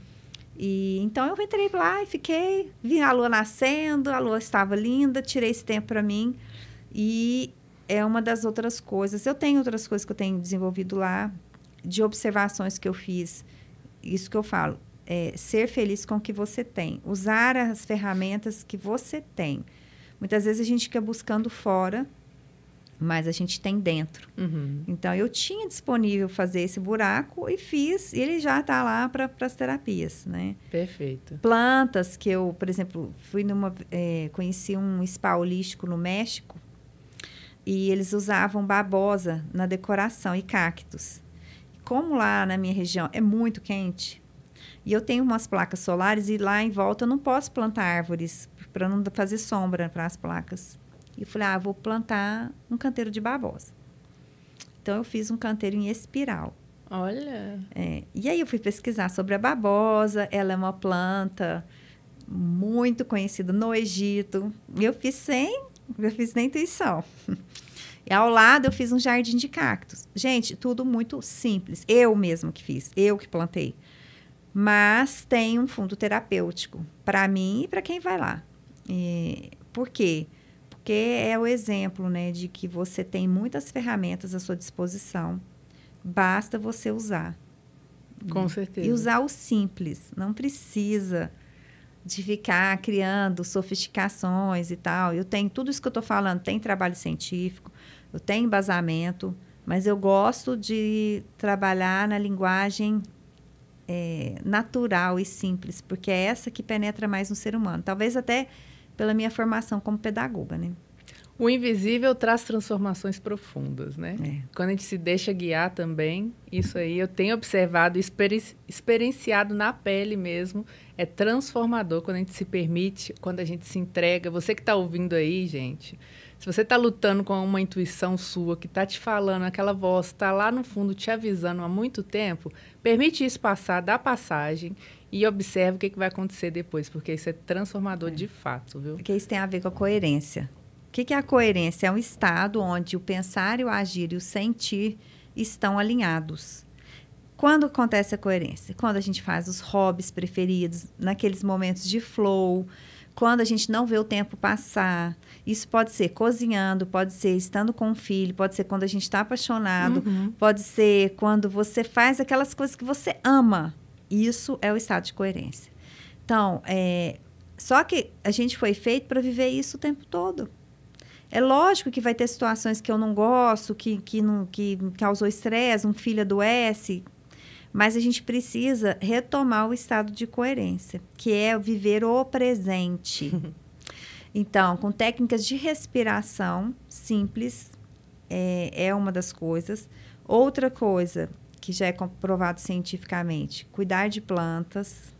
E então, eu entrei lá e fiquei, vi a lua nascendo, a lua estava linda, tirei esse tempo para mim. E é uma das outras coisas. Eu tenho outras coisas que eu tenho desenvolvido lá, de observações que eu fiz. Isso que eu falo. Ser feliz com o que você tem. Usar as ferramentas que você tem. Muitas vezes a gente fica buscando fora, mas a gente tem dentro. Uhum. Então, eu tinha disponível fazer esse buraco e fiz. E ele já está lá para as terapias, né? Perfeito. Plantas que eu, por exemplo, conheci um spa holístico no México e eles usavam babosa na decoração e cactos. Como lá na minha região é muito quente, e eu tenho umas placas solares e lá em volta eu não posso plantar árvores para não fazer sombra para as placas. E eu falei, vou plantar um canteiro de babosa. Então, eu fiz um canteiro em espiral. Olha! E aí, eu fui pesquisar sobre a babosa. Ela é uma planta muito conhecida no Egito. Eu fiz na intuição. E ao lado, eu fiz um jardim de cactos. Gente, tudo muito simples. Eu mesma que fiz. Eu que plantei. Mas tem um fundo terapêutico para mim e para quem vai lá. Por quê? Porque é o exemplo, né, de que você tem muitas ferramentas à sua disposição. Basta você usar. Com certeza. E usar o simples. Não precisa de ficar criando sofisticações e tal. Eu tenho tudo isso que eu estou falando, tem trabalho científico, eu tenho embasamento, mas eu gosto de trabalhar na linguagem natural e simples, porque é essa que penetra mais no ser humano. Talvez até pela minha formação como pedagoga, né? O invisível traz transformações profundas, né? Quando a gente se deixa guiar também, isso aí eu tenho observado, experienciado na pele mesmo, é transformador quando a gente se permite, quando a gente se entrega. Você que está ouvindo aí, gente, se você está lutando com uma intuição sua, que está te falando, aquela voz está lá no fundo te avisando há muito tempo, permite isso passar, dá passagem e observa o que vai acontecer depois, porque isso é transformador de fato, viu? Porque isso tem a ver com a coerência. O que é a coerência? É um estado onde o pensar, o agir e o sentir estão alinhados. Quando acontece a coerência? Quando a gente faz os hobbies preferidos, naqueles momentos de flow, quando a gente não vê o tempo passar. Isso pode ser cozinhando, pode ser estando com um filho, pode ser quando a gente está apaixonado, pode ser quando você faz aquelas coisas que você ama. Isso é o estado de coerência. Então, só que a gente foi feito para viver isso o tempo todo. É lógico que vai ter situações que eu não gosto, que causou estresse, um filho adoece, mas a gente precisa retomar o estado de coerência, que é viver o presente. Então, com técnicas de respiração simples, é uma das coisas. Outra coisa que já é comprovado cientificamente, cuidar de plantas,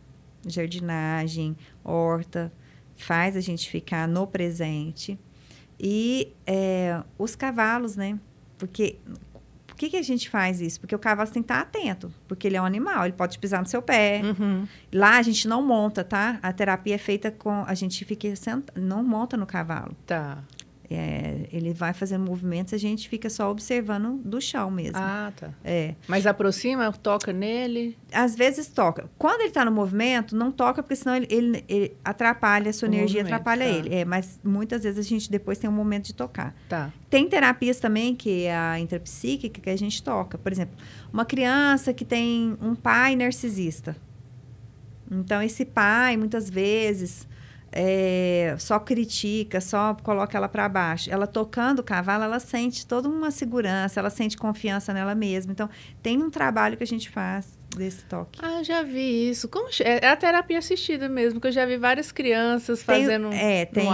jardinagem, horta, faz a gente ficar no presente. E os cavalos, né? Porque por que a gente faz isso? Porque o cavalo tem que estar atento, porque ele é um animal, ele pode pisar no seu pé. Lá a gente não monta, tá? A terapia é feita com... A gente fica não monta no cavalo. Tá. Ele vai fazendo movimentos, a gente fica só observando do chão mesmo. Ah, tá. Mas aproxima, toca nele? Às vezes toca. Quando ele está no movimento, não toca, porque senão ele atrapalha, a sua energia atrapalha ele. Mas muitas vezes a gente depois tem um momento de tocar. Tá. Tem terapias também, que é a intrapsíquica, que a gente toca. Por exemplo, uma criança que tem um pai narcisista. Então, esse pai, muitas vezes... só critica, só coloca ela para baixo. Ela tocando o cavalo, ela sente toda uma segurança, ela sente confiança nela mesma. Então, tem um trabalho que a gente faz desse toque. Ah, eu já vi isso. É a terapia assistida mesmo, que eu já vi várias crianças fazendo tem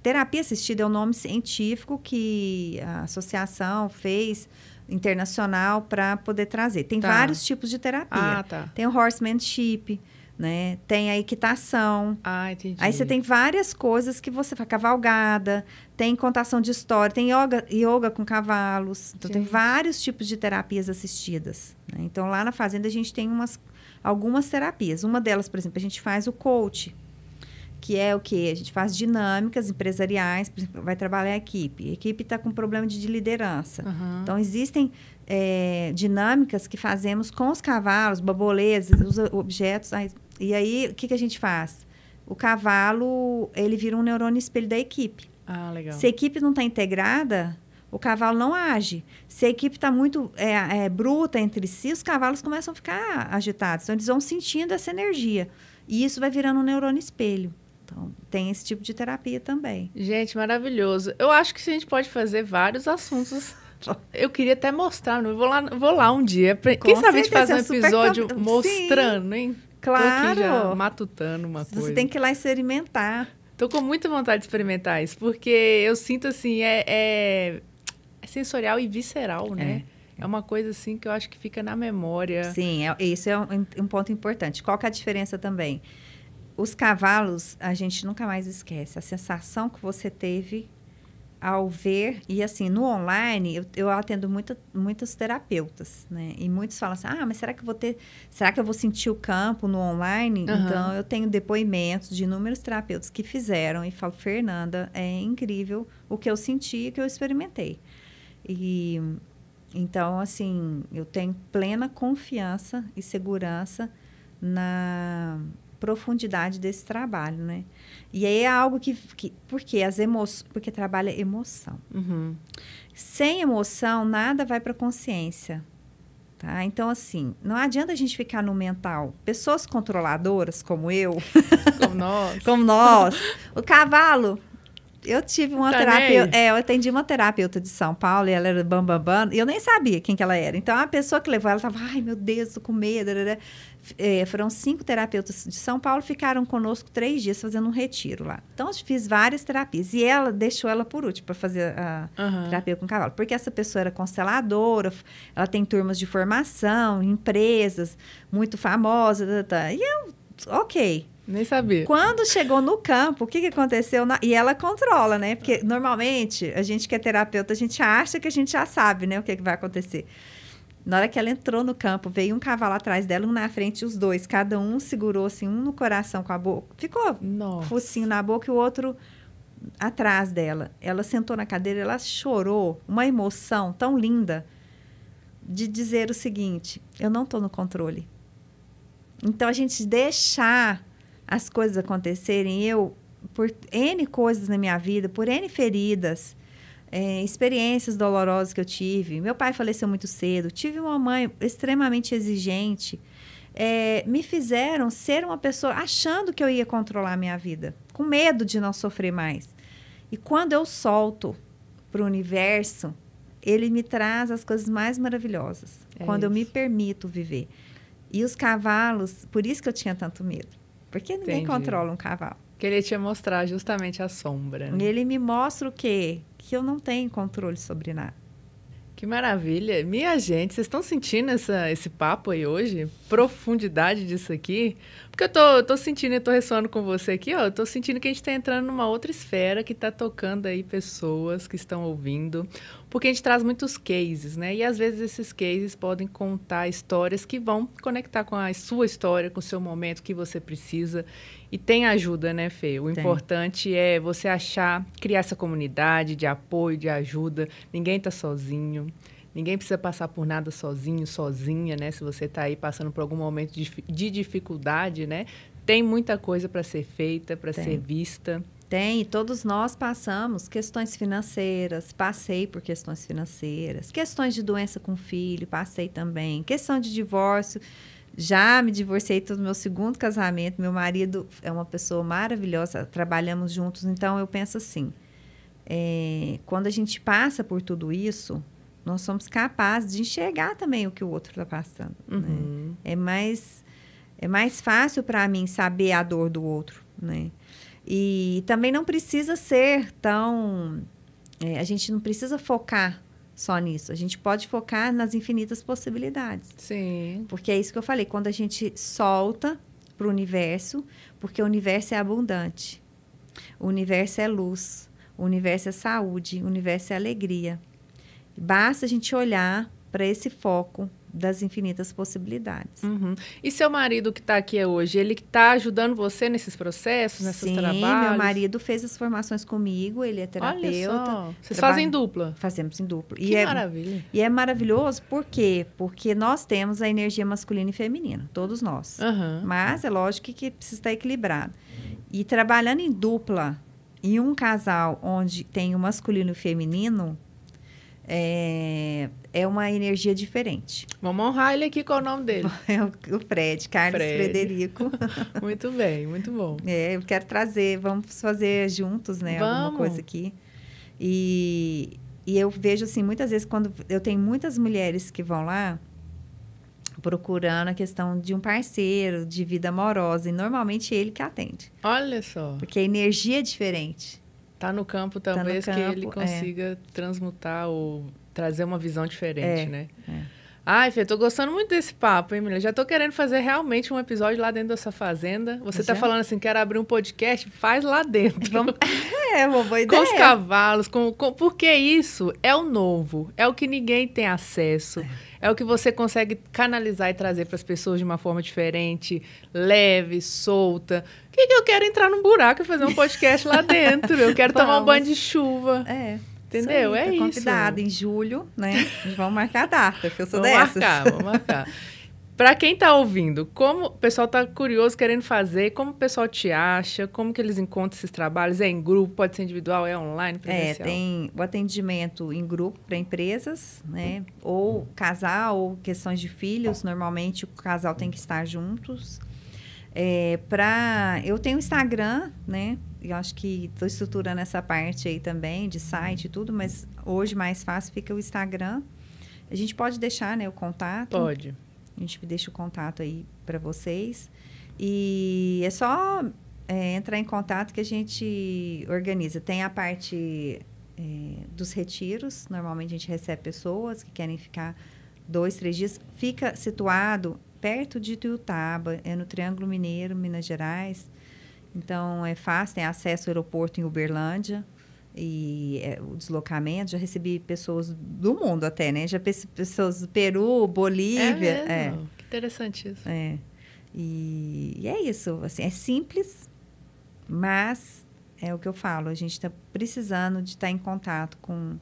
terapia assistida é o nome científico que a associação fez internacional para poder trazer. Tem vários tipos de terapia. Ah, tá. Tem o horsemanship, né? Tem a equitação. Ah, entendi. Aí você tem várias coisas que você faz. Cavalgada, tem contação de história, tem yoga com cavalos. Então, tem vários tipos de terapias assistidas, né? Então, lá na fazenda, a gente tem algumas terapias. Uma delas, por exemplo, a gente faz o coach, que é o quê? A gente faz dinâmicas empresariais, por exemplo, vai trabalhar a equipe. A equipe está com problema de liderança. Então, existem dinâmicas que fazemos com os cavalos, baboletes, os objetos. E aí, o que a gente faz? O cavalo, ele vira um neurônio espelho da equipe. Ah, legal. Se a equipe não está integrada, o cavalo não age. Se a equipe está muito bruta entre si, os cavalos começam a ficar agitados. Então, eles vão sentindo essa energia. E isso vai virando um neurônio espelho. Então, tem esse tipo de terapia também. Gente, maravilhoso. Eu acho que a gente pode fazer vários assuntos. Eu queria até mostrar, eu vou lá um dia. Quem sabe a gente faz um episódio mostrando, hein? Claro. Tô aqui já matutando uma coisa. Você tem que ir lá experimentar. Tô com muita vontade de experimentar isso, porque eu sinto assim, é sensorial e visceral, né? É uma coisa assim que eu acho que fica na memória. Sim, isso é um ponto importante. Qual que é a diferença também? Os cavalos, a gente nunca mais esquece. A sensação que você teve ao ver... E, assim, no online, eu atendo muitos terapeutas, né? E muitos falam assim, mas será que eu vou sentir o campo no online? Então, eu tenho depoimentos de inúmeros terapeutas que fizeram. E falo, Fernanda, é incrível o que eu senti e o que eu experimentei. Então, assim, eu tenho plena confiança e segurança na profundidade desse trabalho, né? E aí é algo porque trabalha emoção. Sem emoção, nada vai para a consciência. Tá? Então, assim, não adianta a gente ficar no mental. Pessoas controladoras como eu, como nós, o cavalo. Eu tive uma terapeuta, eu atendi uma terapeuta de São Paulo e ela era bambambam, e eu nem sabia quem que ela era. Então, a pessoa que levou ela estava, ai, meu Deus, tô com medo. Foram 5 terapeutas de São Paulo, ficaram conosco 3 dias fazendo um retiro lá. Então, eu fiz várias terapias. E ela deixou ela por último para fazer a terapia com cavalo. Porque essa pessoa era consteladora, ela tem turmas de formação, empresas muito famosas. E eu, ok. Nem sabia. Quando chegou no campo, o que aconteceu? E ela controla, né? Porque, normalmente, a gente que é terapeuta, a gente acha que a gente já sabe, né? O que vai acontecer. Na hora que ela entrou no campo, veio um cavalo atrás dela, um na frente, os dois. Cada um segurou, assim, um no coração com a boca. Ficou focinho na boca e o outro atrás dela. Ela sentou na cadeira, ela chorou. Uma emoção tão linda de dizer o seguinte, eu não estou no controle. Então, a gente deixar as coisas acontecerem, por N coisas na minha vida, por N feridas, experiências dolorosas que eu tive. Meu pai faleceu muito cedo, tive uma mãe extremamente exigente, me fizeram ser uma pessoa achando que eu ia controlar a minha vida, com medo de não sofrer mais. E quando eu solto para o universo, ele me traz as coisas mais maravilhosas, quando eu me permito viver. E os cavalos, por isso que eu tinha tanto medo. Porque ninguém controla um cavalo. Que ele ia te mostrar justamente a sombra. Né? E ele me mostra o quê? Que eu não tenho controle sobre nada. Que maravilha. Minha gente, vocês estão sentindo esse papo aí hoje? Profundidade disso aqui? Porque eu tô sentindo, eu tô ressoando com você aqui, ó. Eu tô sentindo que a gente tá entrando numa outra esfera que tá tocando aí pessoas que estão ouvindo. Porque a gente traz muitos cases, né? E às vezes esses cases podem contar histórias que vão conectar com a sua história, com o seu momento que você precisa. E tem ajuda, né, Fê? O importante é você criar essa comunidade de apoio, de ajuda. Ninguém tá sozinho. Ninguém precisa passar por nada sozinho, sozinha, né? Se você está aí passando por algum momento de dificuldade, né? Tem muita coisa para ser feita, para ser vista. Tem, e todos nós passamos questões financeiras, passei por questões financeiras, questões de doença com filho, passei também, questão de divórcio, já me divorciei do meu segundo casamento, meu marido é uma pessoa maravilhosa, trabalhamos juntos, então eu penso assim, quando a gente passa por tudo isso, nós somos capazes de enxergar também o que o outro está passando. Né? É mais fácil para mim saber a dor do outro, né? E também não precisa ser tão... a gente não precisa focar só nisso. A gente pode focar nas infinitas possibilidades. Sim. Porque é isso que eu falei. Quando a gente solta para o universo, porque o universo é abundante. O universo é luz. O universo é saúde. O universo é alegria. Basta a gente olhar para esse foco das infinitas possibilidades. E seu marido que está aqui hoje, ele está ajudando você nesses processos, nesses trabalhos? Sim, meu marido fez as formações comigo, ele é terapeuta. Olha só. Vocês fazem dupla? Fazemos em dupla. Que maravilha. E é maravilhoso, por quê? Porque nós temos a energia masculina e feminina, todos nós. Mas é lógico que precisa estar equilibrado. E trabalhando em dupla, em um casal onde tem o masculino e o feminino, é uma energia diferente. Vamos honrar ele aqui, qual é o nome dele? É o Fred, Carlos Frederico. Muito bem, muito bom. Eu quero trazer, vamos fazer juntos, né? Alguma coisa aqui. E eu vejo, assim, muitas vezes, quando eu tenho muitas mulheres que vão lá procurando a questão de um parceiro, de vida amorosa, e normalmente ele que atende. Olha só. Porque a energia é diferente. Tá no campo, talvez, que ele consiga transmutar ou trazer uma visão diferente, né? Ai, Fê, tô gostando muito desse papo, hein, mulher? Já tô querendo fazer realmente um episódio lá dentro dessa fazenda. Você tá falando assim, quero abrir um podcast? Faz lá dentro. Vamos... uma boa ideia. Com os cavalos, porque isso é o novo, é o que ninguém tem acesso, é o que você consegue canalizar e trazer para as pessoas de uma forma diferente, leve, solta. O que eu quero entrar num buraco e fazer um podcast lá dentro? Eu quero tomar um banho de chuva. Entendeu? Isso aí, convidada em julho, né? Vamos marcar a data, que eu sou dessas. Vamos marcar. Para quem está ouvindo, como o pessoal está curioso, querendo fazer, como o pessoal te acha, como que eles encontram esses trabalhos? É em grupo, pode ser individual, é online, presencial? Tem o atendimento em grupo para empresas, né? Ou casal, ou questões de filhos. Normalmente, o casal tem que estar juntos. Eu tenho Instagram, né? Eu acho que estou estruturando essa parte aí também, de site e tudo, mas hoje mais fácil fica o Instagram. A gente pode deixar, né, o contato. Pode. A gente deixa o contato aí para vocês. E é só entrar em contato que a gente organiza. Tem a parte dos retiros. Normalmente a gente recebe pessoas que querem ficar 2, 3 dias. Fica situado perto de Ituiutaba, no Triângulo Mineiro, Minas Gerais. Então, é fácil, tem acesso ao aeroporto em Uberlândia. E o deslocamento, já recebi pessoas do mundo até, né? Já pessoas do Peru, Bolívia. É mesmo? Que interessante isso. E é isso, assim, é simples, mas é o que eu falo, a gente está precisando de estar em contato com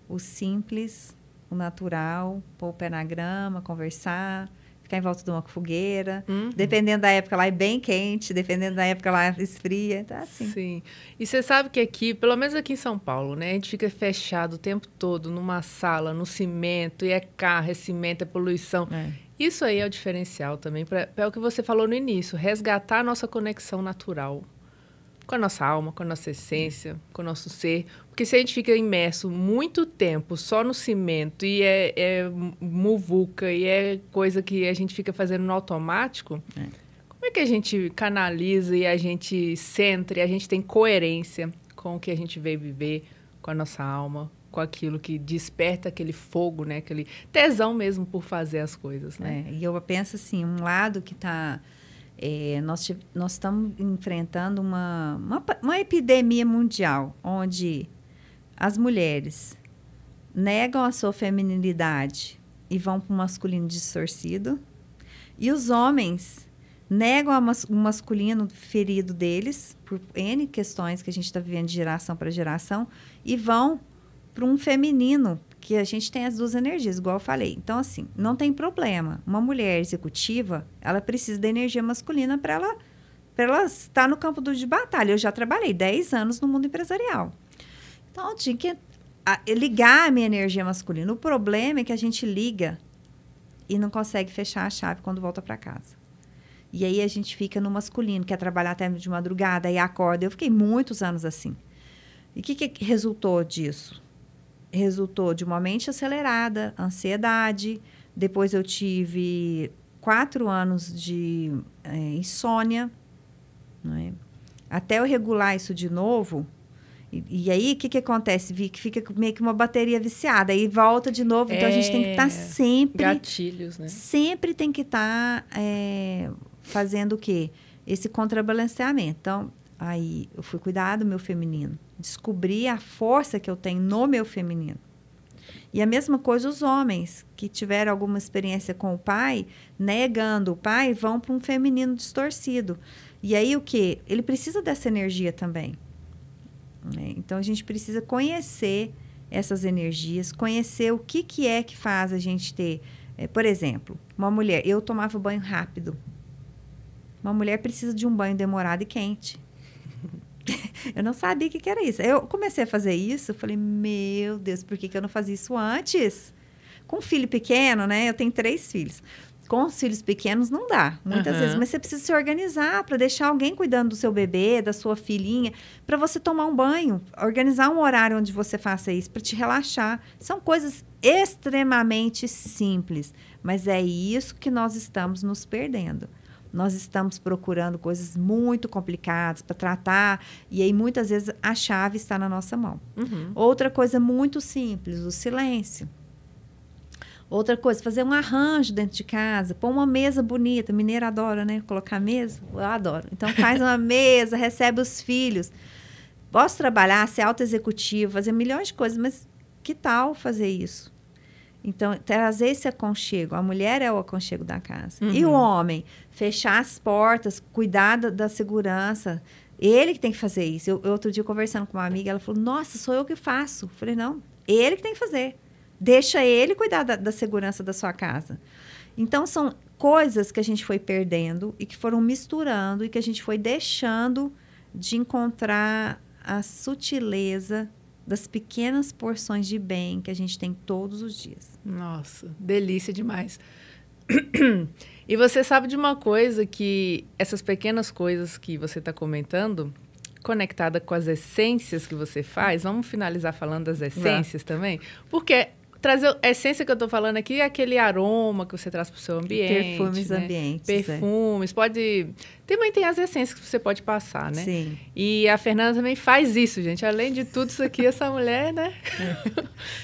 o simples, o natural, pôr o pé na grama, conversar, ficar em volta de uma fogueira. Dependendo da época, lá é bem quente, dependendo da época, lá esfria. Então, assim. Sim. E você sabe que aqui, pelo menos aqui em São Paulo, né? A gente fica fechado o tempo todo numa sala, no cimento, e é carro, é cimento, é poluição. Isso aí é o diferencial também. É o que você falou no início, resgatar a nossa conexão natural com a nossa alma, com a nossa essência, com o nosso ser. Porque se a gente fica imerso muito tempo só no cimento e é muvuca e é coisa que a gente fica fazendo no automático, como é que a gente canaliza e a gente centra e a gente tem coerência com o que a gente veio viver, com a nossa alma, com aquilo que desperta aquele fogo, né? Aquele tesão mesmo por fazer as coisas, né? E eu penso assim, um lado que está... nós estamos enfrentando uma epidemia mundial, onde as mulheres negam a sua feminilidade e vão para o masculino distorcido, e os homens negam o masculino ferido deles, por N questões que a gente está vivendo de geração para geração, e vão para um feminino, que a gente tem as duas energias, igual eu falei. Então, assim, não tem problema. Uma mulher executiva, ela precisa da energia masculina para ela estar no campo de batalha. Eu já trabalhei 10 anos no mundo empresarial. Então, eu tinha que ligar a minha energia masculina. O problema é que a gente liga e não consegue fechar a chave quando volta para casa. E aí a gente fica no masculino, quer trabalhar até de madrugada, aí acorda. Eu fiquei muitos anos assim. E o que resultou disso? Resultou de uma mente acelerada, ansiedade. Depois eu tive 4 anos de insônia. Não é? Até eu regular isso de novo. E aí, o que acontece? Que fica meio que uma bateria viciada. Aí volta de novo. Então, a gente tem que estar sempre... Gatilhos, né? Sempre tem que estar fazendo o quê? Esse contrabalanceamento. Então, aí eu fui cuidar do meu feminino. Descobri a força que eu tenho no meu feminino. E a mesma coisa os homens que tiveram alguma experiência com o pai, negando o pai, vão para um feminino distorcido. E aí o quê? Ele precisa dessa energia também. Então, a gente precisa conhecer essas energias, conhecer o que é que faz a gente ter... por exemplo, uma mulher... Eu tomava banho rápido. Uma mulher precisa de um banho demorado e quente. Eu não sabia o que era isso. Eu comecei a fazer isso, falei, meu Deus, por que eu não fazia isso antes? Com filho pequeno, né? Eu tenho 3 filhos. Com os filhos pequenos não dá, muitas vezes. Mas você precisa se organizar para deixar alguém cuidando do seu bebê, da sua filhinha, para você tomar um banho, organizar um horário onde você faça isso, para te relaxar. São coisas extremamente simples, mas é isso que nós estamos nos perdendo. Nós estamos procurando coisas muito complicadas para tratar, e aí muitas vezes a chave está na nossa mão. Outra coisa muito simples, o silêncio. Outra coisa, fazer um arranjo dentro de casa, pôr uma mesa bonita. Mineiro adora, né? Colocar mesa, eu adoro. Então, faz uma mesa, recebe os filhos. Posso trabalhar, ser auto-executivo, fazer milhões de coisas, mas que tal fazer isso? Então, trazer esse aconchego. A mulher é o aconchego da casa. E o homem? Fechar as portas, cuidar da segurança. Ele que tem que fazer isso. Eu, outro dia, conversando com uma amiga, ela falou, nossa, sou eu que faço. Eu falei, não, ele que tem que fazer. Deixa ele cuidar da segurança da sua casa. Então, são coisas que a gente foi perdendo e que foram misturando e que a gente foi deixando de encontrar a sutileza das pequenas porções de bem que a gente tem todos os dias. Nossa, delícia demais. E você sabe de uma coisa, que essas pequenas coisas que você está comentando, conectada com as essências que você faz, vamos finalizar falando das essências também? Porque trazer a essência que eu estou falando aqui é aquele aroma que você traz para o seu ambiente. Perfumes, né? ambientes. Perfumes, pode... Também tem as essências que você pode passar, né? Sim. E a Fernanda também faz isso, gente. Além de tudo isso aqui, essa mulher, né?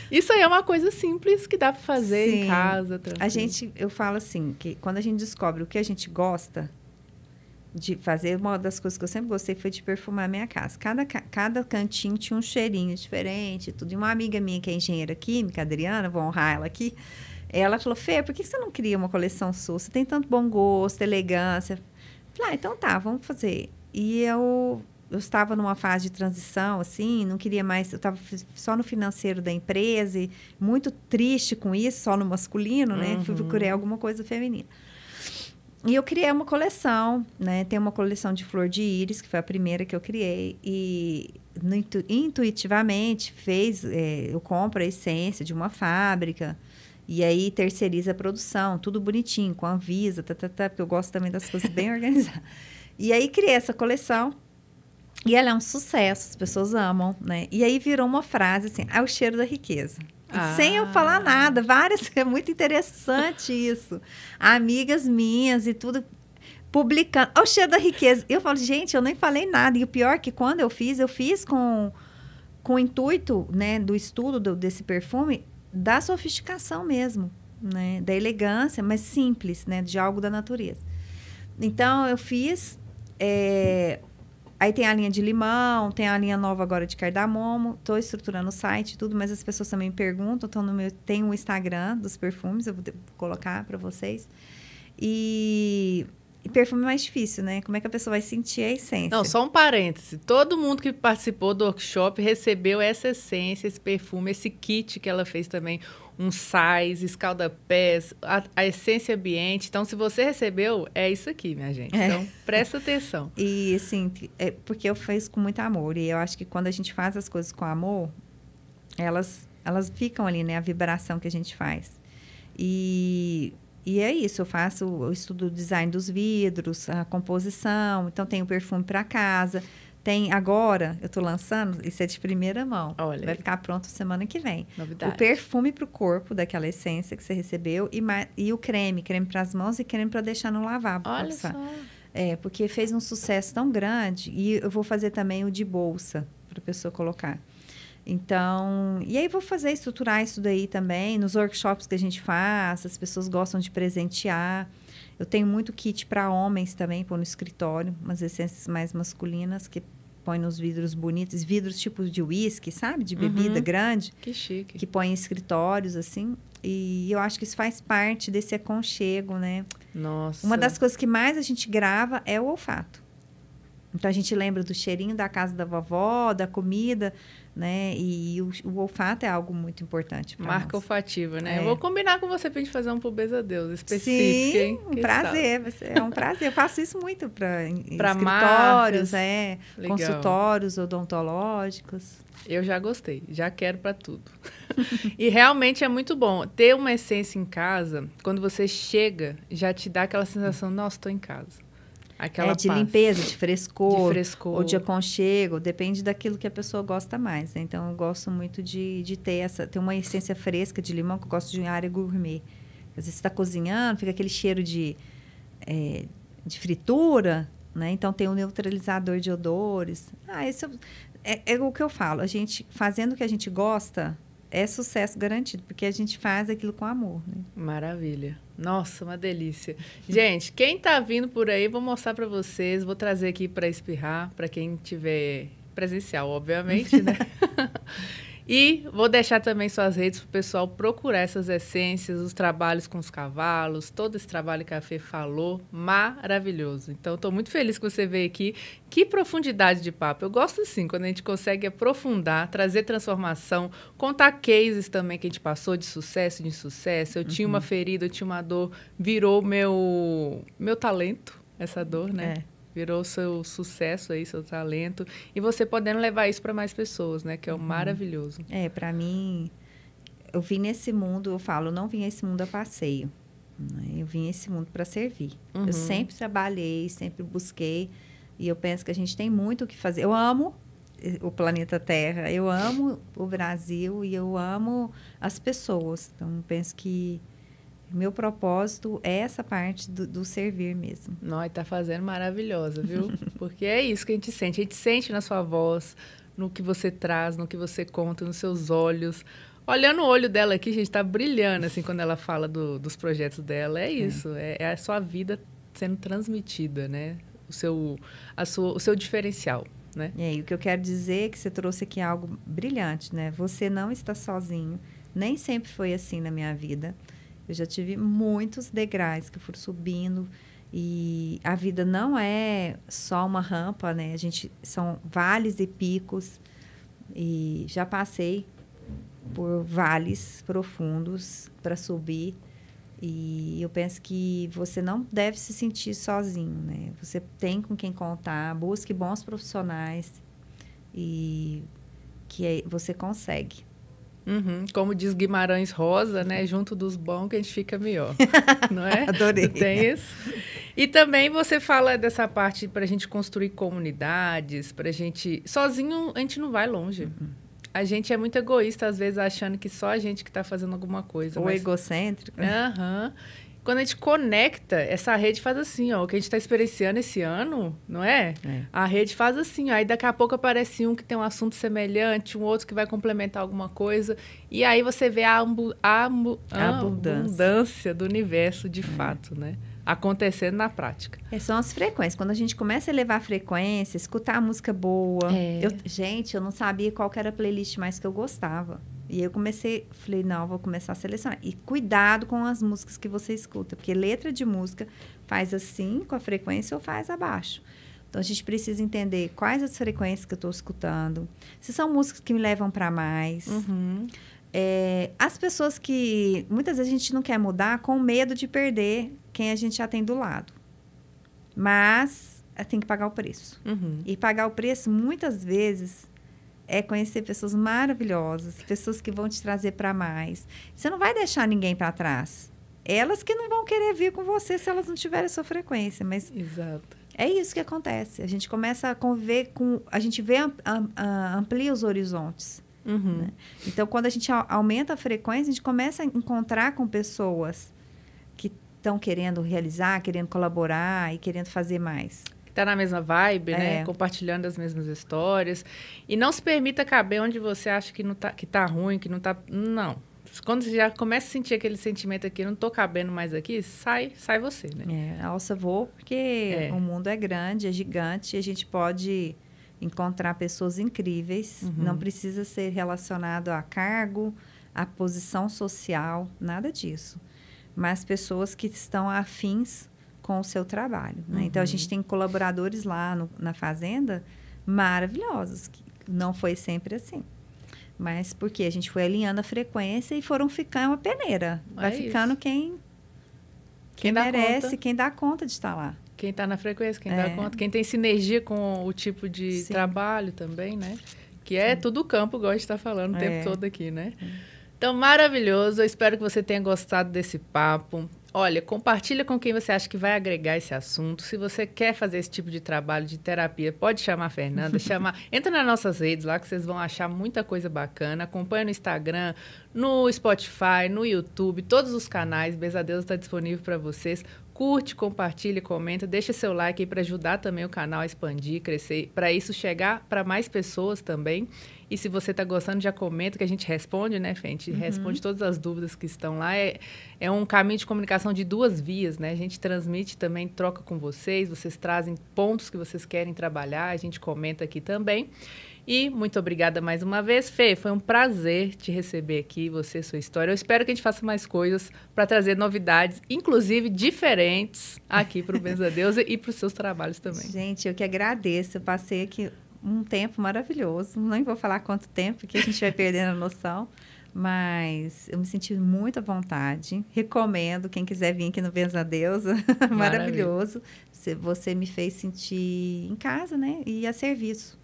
Isso aí é uma coisa simples que dá para fazer Sim. em casa. Tranquilo. Eu falo assim, que quando a gente descobre o que a gente gosta de fazer, uma das coisas que eu sempre gostei foi de perfumar a minha casa. Cada cantinho tinha um cheirinho diferente, tudo. E uma amiga minha que é engenheira química, a Adriana, vou honrar ela aqui, ela falou, Fê, por que você não cria uma coleção sua? Você tem tanto bom gosto, elegância. Falei, então tá, vamos fazer. E eu estava numa fase de transição, assim, não queria mais, eu estava só no financeiro da empresa, e muito triste com isso, só no masculino, né? Fui procurar alguma coisa feminina. E eu criei uma coleção, né? Tem uma coleção de flor de íris, que foi a primeira que eu criei. E intuitivamente eu compro a essência de uma fábrica. E aí terceiriza a produção, tudo bonitinho, com a Anvisa, porque eu gosto também das coisas bem organizadas. E aí criei essa coleção. E ela é um sucesso, as pessoas amam, né? E aí virou uma frase assim, é o cheiro da riqueza. Sem eu falar nada, é muito interessante isso. Amigas minhas e tudo publicando, o cheiro da riqueza. Eu falo, gente, eu nem falei nada. E o pior é que quando eu fiz com o intuito, né, do estudo desse perfume, da sofisticação mesmo, né, da elegância, mas simples, né, de algo da natureza. Então, eu fiz... Aí tem a linha de limão, tem a linha nova agora de cardamomo. Estou estruturando o site e tudo, mas as pessoas também perguntam. Então, tem o Instagram dos perfumes, eu vou colocar para vocês. E perfume é mais difícil, né? Como é que a pessoa vai sentir a essência? Não, só um parêntese. Todo mundo que participou do workshop recebeu essa essência, esse perfume, esse kit que ela fez também. Um sais, escalda-pés, a essência ambiente. Então, se você recebeu, é isso aqui, minha gente. Então, presta atenção. E, assim, porque eu fiz com muito amor. E eu acho que quando a gente faz as coisas com amor, elas ficam ali, né? A vibração que a gente faz. E é isso. Eu estudo o design dos vidros, a composição. Então, tem o perfume para casa. Agora, eu estou lançando, isso é de primeira mão. Olha, vai ficar pronto semana que vem. Novidade. O perfume para o corpo, daquela essência que você recebeu, e o creme para as mãos e creme para deixar no lavabo. Olha só. Porque fez um sucesso tão grande. E eu vou fazer também o de bolsa, para a pessoa colocar. Então, e aí vou estruturar isso daí também, nos workshops que a gente faz, as pessoas gostam de presentear. Eu tenho muito kit para homens também, pôr no escritório, umas essências mais masculinas que põe nos vidros bonitos, vidros tipo de uísque, sabe? De bebida grande. Que chique. Que põe em escritórios, assim. E eu acho que isso faz parte desse aconchego, né? Nossa. Uma das coisas que mais a gente grava é o olfato. Então, a gente lembra do cheirinho da casa da vovó, da comida, né? E o olfato é algo muito importante para nós. Marca olfativa, né? Eu vou combinar com você pra gente fazer um Pobreza Deus específico, Sim, hein? Um prazer. É um prazer. Eu faço isso muito para marcas. escritórios, Legal. Consultórios odontológicos. Eu já gostei, já quero para tudo. E realmente é muito bom. Ter uma essência em casa, quando você chega, já te dá aquela sensação, nossa, estou em casa. Aquela de paz. limpeza, de frescor, ou de aconchego, depende daquilo que a pessoa gosta mais, né? Então, eu gosto muito de ter uma essência fresca de limão, que eu gosto de área gourmet. Às vezes você está cozinhando, fica aquele cheiro de fritura, né? Então, tem um neutralizador de odores. Isso é o que eu falo. A gente, fazendo o que a gente gosta, é sucesso garantido, porque a gente faz aquilo com amor, né? Maravilha. Nossa, uma delícia. Gente, quem tá vindo por aí, vou mostrar para vocês, vou trazer aqui para espirrar, para quem tiver presencial, obviamente, né? E vou deixar também suas redes para o pessoal procurar essas essências, os trabalhos com os cavalos, todo esse trabalho que a Fê falou, maravilhoso. Então, estou muito feliz que você veio aqui. Que profundidade de papo. Eu gosto, assim, quando a gente consegue aprofundar, trazer transformação, contar cases também que a gente passou de sucesso e de insucesso. Eu tinha uma ferida, eu tinha uma dor, virou meu talento, essa dor, né? Virou seu sucesso aí, seu talento. E você podendo levar isso para mais pessoas, né? Que é o maravilhoso. Para mim, eu vim nesse mundo, eu falo, não vim esse mundo a passeio. Né? Eu vim esse mundo para servir. Eu sempre trabalhei, sempre busquei. E eu penso que a gente tem muito o que fazer. Eu amo o planeta Terra, eu amo o Brasil e eu amo as pessoas. Então, eu penso que meu propósito é essa parte do servir mesmo. Nós tá fazendo maravilhosa, viu? Porque é isso que a gente sente. A gente sente na sua voz, no que você traz, no que você conta, nos seus olhos. Olhando o olho dela aqui, a gente tá brilhando, assim, quando ela fala dos projetos dela. É isso, é a sua vida sendo transmitida, né? O seu diferencial, né? E o que eu quero dizer é que você trouxe aqui algo brilhante, né? Você não está sozinho. Nem sempre foi assim na minha vida. Eu já tive muitos degraus que foram subindo e a vida não é só uma rampa, né? São vales e picos e já passei por vales profundos para subir e eu penso que você não deve se sentir sozinho, né? Você tem com quem contar, busque bons profissionais e que você consegue. Como diz Guimarães Rosa, né? Junto dos bons que a gente fica melhor, não é? Adorei. Tem isso. E também você fala dessa parte para a gente construir comunidades, para a gente... Sozinho a gente não vai longe. A gente é muito egoísta, às vezes, achando que só a gente que está fazendo alguma coisa. Ou egocêntrico. Quando a gente conecta, essa rede faz assim, ó, o que a gente está experienciando esse ano, não é? A rede faz assim, ó, aí daqui a pouco aparece um que tem um assunto semelhante, um outro que vai complementar alguma coisa, e aí você vê a abundância do universo de fato, né? Acontecendo na prática. São as frequências. Quando a gente começa a elevar a frequência, escutar a música boa. Eu não sabia qual que era a playlist mais que eu gostava. E eu falei, não, vou começar a selecionar. E cuidado com as músicas que você escuta, porque letra de música faz assim com a frequência ou faz abaixo. Então, a gente precisa entender quais as frequências que eu estou escutando, se são músicas que me levam para mais. As pessoas que, muitas vezes, a gente não quer mudar com medo de perder quem a gente já tem do lado. Mas tem que pagar o preço. E pagar o preço, muitas vezes... é conhecer pessoas maravilhosas, pessoas que vão te trazer para mais. Você não vai deixar ninguém para trás. Elas que não vão querer vir com você se elas não tiverem a sua frequência. Mas exato. É isso que acontece. A gente começa a conviver com... A gente amplia os horizontes. Né? Então, quando a gente aumenta a frequência, a gente começa a encontrar com pessoas que estão querendo realizar, querendo colaborar e querendo fazer mais. Tá na mesma vibe, né? Compartilhando as mesmas histórias. E não se permita caber onde você acha que tá ruim, que não tá... Não. Quando você já começa a sentir aquele sentimento aqui, não tô cabendo mais aqui, sai você, né? Alça voa, porque o mundo é grande, é gigante, e a gente pode encontrar pessoas incríveis. Não precisa ser relacionado a cargo, a posição social, nada disso. Mas pessoas que estão afins com o seu trabalho. Né? Então, a gente tem colaboradores lá na fazenda maravilhosos, que não foi sempre assim. Mas porque a gente foi alinhando a frequência e foram ficando uma peneira. Vai ficando quem merece, quem dá conta de estar lá. Quem está na frequência, quem dá conta, quem tem sinergia com o tipo de trabalho também, né? Que é tudo campo, igual a gente está falando o tempo todo aqui, né? Então, maravilhoso. Eu espero que você tenha gostado desse papo. Olha, compartilha com quem você acha que vai agregar esse assunto. Se você quer fazer esse tipo de trabalho de terapia, pode chamar a Fernanda, entra nas nossas redes lá que vocês vão achar muita coisa bacana. Acompanha no Instagram, no Spotify, no YouTube, todos os canais. Bezadeus está disponível para vocês. Curte, compartilha, comenta, deixa seu like aí para ajudar também o canal a expandir, crescer, para isso chegar para mais pessoas também. E se você está gostando, já comenta que a gente responde, né, Fê? A gente responde todas as dúvidas que estão lá. É um caminho de comunicação de 2 vias, né? A gente transmite também, troca com vocês trazem pontos que vocês querem trabalhar, a gente comenta aqui também. E muito obrigada mais uma vez, Fê. Foi um prazer te receber aqui, você, sua história. Eu espero que a gente faça mais coisas para trazer novidades, inclusive diferentes, aqui para o Benza Deusa e para os seus trabalhos também. Gente, eu que agradeço. Eu passei aqui um tempo maravilhoso. Nem vou falar quanto tempo, porque a gente vai perdendo a noção. Mas eu me senti muito à vontade. Recomendo, quem quiser vir aqui no Benza Deusa. Maravilhoso. Você me fez sentir em casa, né? E a serviço.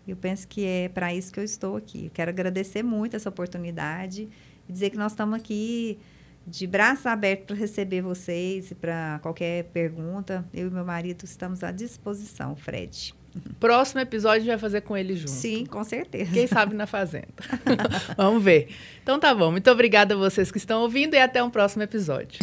Eu penso que é para isso que eu estou aqui. Eu quero agradecer muito essa oportunidade e dizer que nós estamos aqui de braços abertos para receber vocês e para qualquer pergunta. Eu e meu marido estamos à disposição, Fred. Próximo episódio a gente vai fazer com ele junto. Sim, com certeza. Quem sabe na fazenda. Vamos ver. Então tá bom. Muito obrigada a vocês que estão ouvindo e até um próximo episódio.